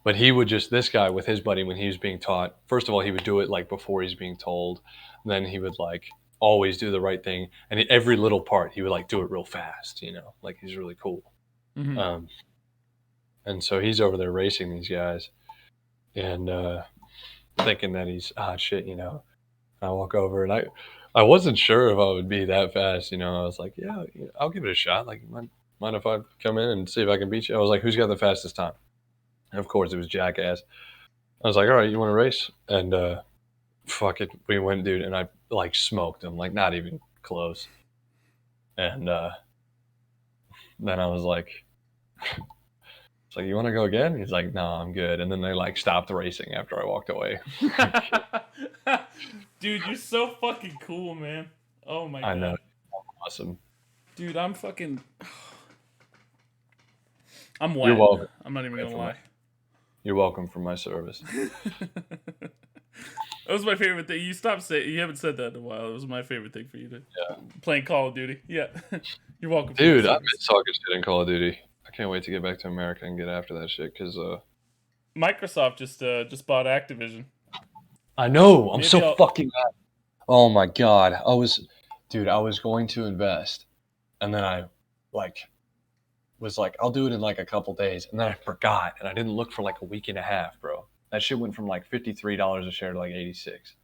S1: But this guy with his buddy, when he was being taught, first of all, he would do it like before he's being told. Then he would like always do the right thing. And every little part, he would like do it real fast, like he's really cool.
S3: Mm-hmm.
S1: And so he's over there racing these guys, and thinking that he's shit, I walk over, and I wasn't sure if I would be that fast, I was like, yeah, I'll give it a shot. Like, mind if I come in and see if I can beat you? I was like, who's got the fastest time? And of course, it was Jackass. I was like, all right, you want to race? And fuck it, we went, dude, and I like smoked him, like not even close. And then I was like, it's like, you want to go again? He's like, no, I'm good. And then they like stopped racing after I walked away.
S3: Dude, you're so fucking cool, man. Oh my
S1: I
S3: god.
S1: know. Awesome.
S3: Dude, I'm fucking. I'm
S1: You're
S3: wet.
S1: welcome.
S3: I'm not even gonna lie.
S1: You're welcome for my service.
S3: That was my favorite thing. You stopped saying. You haven't said that in a while. It was my favorite thing for you to playing Call of Duty. Yeah, you're welcome.
S1: Dude,
S3: for
S1: I miss talking shit in Call of Duty. I can't wait to get back to America and get after that shit because
S3: Microsoft just bought Activision.
S1: I know I'm
S3: Maybe
S1: so
S3: I'll-
S1: fucking mad. Oh my god, I was going to invest, and then I was like, I'll do it in like a couple days, and then I forgot, and I didn't look for like a week and a half, bro. That shit went from like $53 a share to like 86.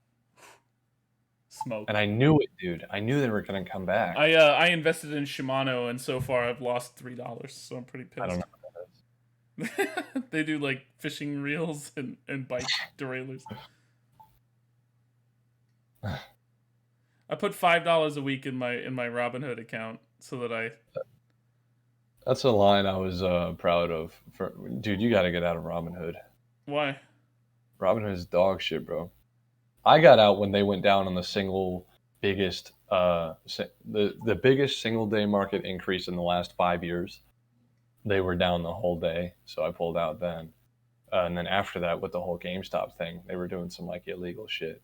S3: Smoke.
S1: And I knew it, dude. I knew they were gonna come back.
S3: I invested in Shimano, and so far I've lost $3, so I'm pretty pissed.
S1: I don't know what that is.
S3: They do like fishing reels and bike derailleurs. I put $5 a week in my Robinhood account so that I.
S1: That's a line I was proud of. Dude, you got to get out of Robinhood.
S3: Why?
S1: Robinhood is dog shit, bro. I got out when they went down on the single biggest, the biggest single day market increase in the last 5 years. They were down the whole day, so I pulled out then. And then after that, with the whole GameStop thing, they were doing some like illegal shit,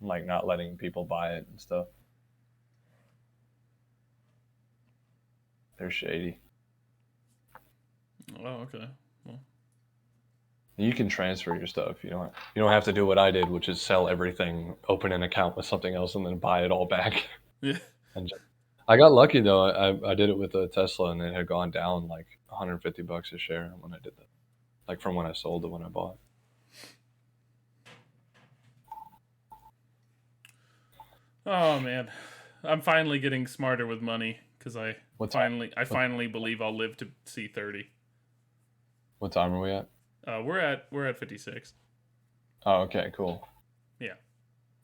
S1: like not letting people buy it and stuff. They're shady.
S3: Oh, okay.
S1: You can transfer your stuff. You don't have to do what I did, which is sell everything, open an account with something else, and then buy it all back.
S3: Yeah.
S1: And I got lucky though. I did it with a Tesla, and it had gone down like $150 a share when I did that. Like from when I sold to when I bought.
S3: Oh man, I'm finally getting smarter with money because I
S1: What's
S3: finally believe I'll live to see 30.
S1: What time are we at?
S3: We're at 56.
S1: Oh, okay, cool.
S3: Yeah.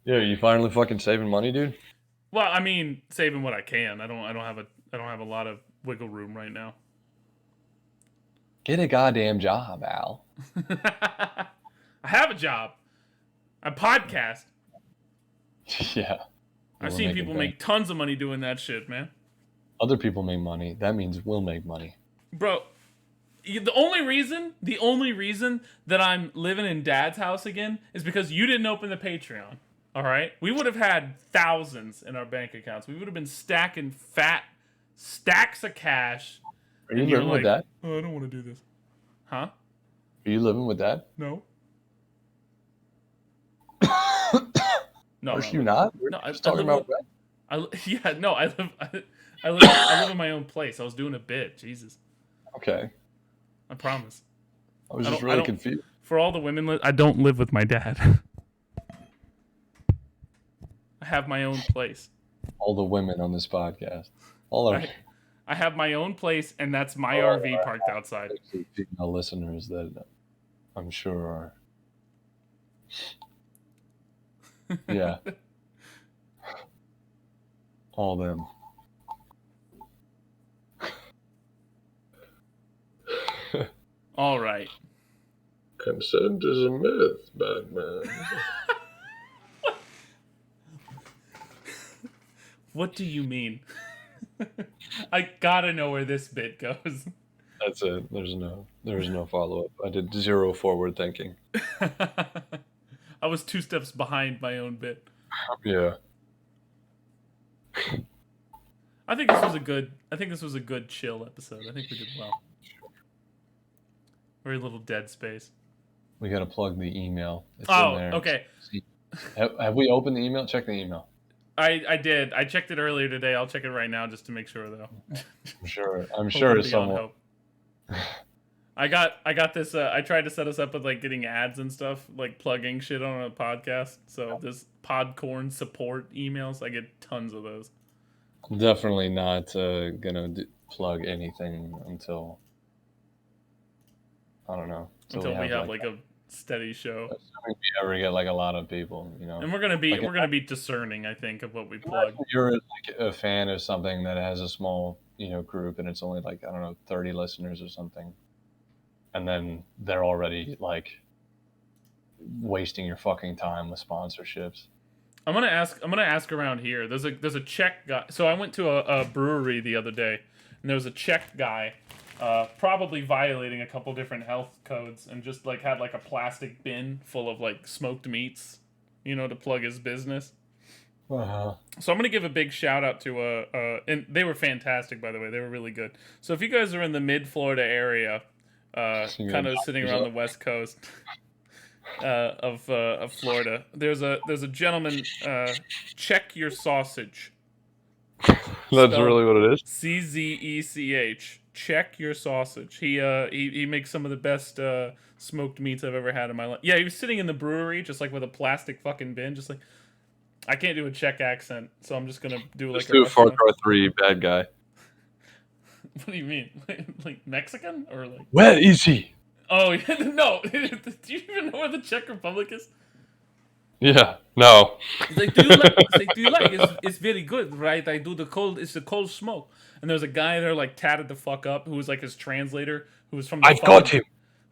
S1: Yeah, you finally fucking saving money, dude?
S3: Well, I mean, saving what I can. I don't have a lot of wiggle room right now.
S1: Get a goddamn job, Al.
S3: I have a job. I podcast.
S1: Yeah.
S3: I've
S1: We're
S3: seen
S1: making
S3: people
S1: bank.
S3: make tons of money doing that shit, man.
S1: Other people make money. That means we'll make money.
S3: Bro, the only reason that I'm living in Dad's house again is because you didn't open the Patreon. All right, we would have had thousands in our bank accounts. We would have been stacking fat stacks of cash.
S1: Are you
S3: And you're
S1: living with
S3: like,
S1: Dad?
S3: Oh, I don't want to do this. Huh?
S1: Are you living with Dad?
S3: No. No.
S1: Are you not? We're
S3: No,
S1: just talking about rent.
S3: I live in my own place. I was doing a bit. Jesus.
S1: Okay.
S3: I promise.
S1: I was
S3: I
S1: just
S3: don't- I
S1: really
S3: don't-
S1: confused.
S3: For all the women, I don't live with my dad. I have my own place.
S1: All the women on this podcast. All our
S3: I have my own place, and that's my
S1: Oh,
S3: RV parked outside.
S1: female listeners that I'm sure are. Yeah. All them.
S3: All right.
S1: Consent is a myth, Batman.
S3: What do you mean? I gotta know where this bit goes.
S1: That's it. There's no follow up. I did zero forward thinking.
S3: I was 2 steps behind my own bit.
S1: Yeah.
S3: I think this was a good chill episode. I think we did well. Very little dead space.
S1: We gotta plug the email. It's in
S3: Oh,
S1: there.
S3: okay.
S1: Have we opened the email? Check the email.
S3: I did. I checked it earlier today. I'll check it right now just to make sure though.
S1: I'm sure
S3: Hoping
S1: it's
S3: beyond
S1: someone.
S3: hope. I got this. I tried to set us up with like getting ads and stuff, like plugging shit on a podcast. So this Podcorn support emails, I get tons of those.
S1: I'm definitely not gonna plug anything until I don't know.
S3: Until we have like a steady show,
S1: assuming we ever get like a lot of people,
S3: and we're gonna be
S1: Like,
S3: discerning. I think of what we plug.
S1: You're like a fan of something that has a small group, and it's only like I don't know 30 listeners or something, and then they're already like wasting your fucking time with sponsorships.
S3: I'm gonna ask around here. There's a Czech guy. So I went to a brewery the other day, and there was a Czech guy, probably violating a couple different health codes, and just like had like a plastic bin full of like smoked meats, to plug his business.
S1: Uh-huh.
S3: So I'm gonna give a big shout out to and they were fantastic, by the way. They were really good. So if you guys are in the mid Florida area, kind of sitting around the west coast of Florida, there's a gentleman. Check Your Sausage.
S1: That's really what it is.
S3: CZECH. Check Your Sausage. He makes some of the best smoked meats I've ever had in my life. Yeah, he was sitting in the brewery just like with a plastic fucking bin, just like. I can't do a Czech accent, so I'm just gonna do like.
S1: Just do Far Cry 3, bad guy.
S3: What do you mean, like Mexican or like?
S1: Where is he?
S3: Oh no! Do you even know where the Czech Republic is?
S1: Yeah, no.
S3: It's like, do you like? It's very good, right? I do it's the cold smoke. And there's a guy there like tatted the fuck up who was like his translator, who was from.
S1: I got him.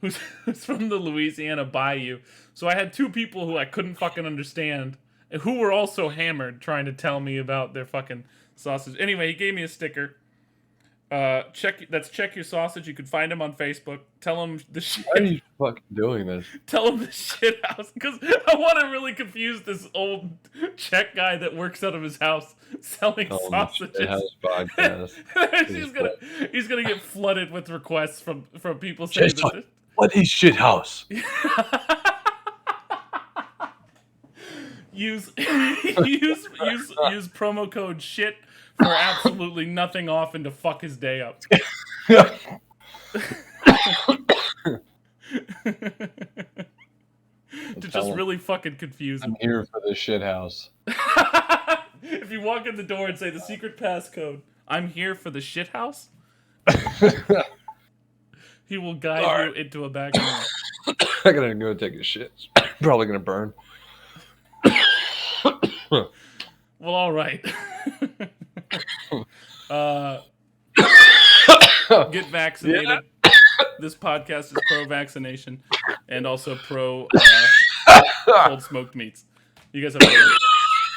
S3: Who's from the Louisiana Bayou? So I had two people who I couldn't fucking understand, who were also hammered, trying to tell me about their fucking sausage. Anyway, he gave me a sticker. Check Your Sausage. You could find him on Facebook. Tell him the shit.
S1: Why are you fucking doing this?
S3: Tell him the shit house, because I want to really confuse this old Czech guy that works out of his house selling sausages. He's gonna get flooded with requests from people saying that.
S1: What is shit house?
S3: use promo code shit for absolutely nothing off and to fuck his day up. To just really fucking confuse him.
S1: I'm here for the shit house.
S3: If you walk in the door and say the secret passcode, I'm here for the shit house, he will guide you into a back room.
S1: I'm gonna go take a shit. It's probably gonna burn.
S3: Well, all right. Get vaccinated. Yeah. This podcast is pro-vaccination and also pro cold smoked meats. You guys have a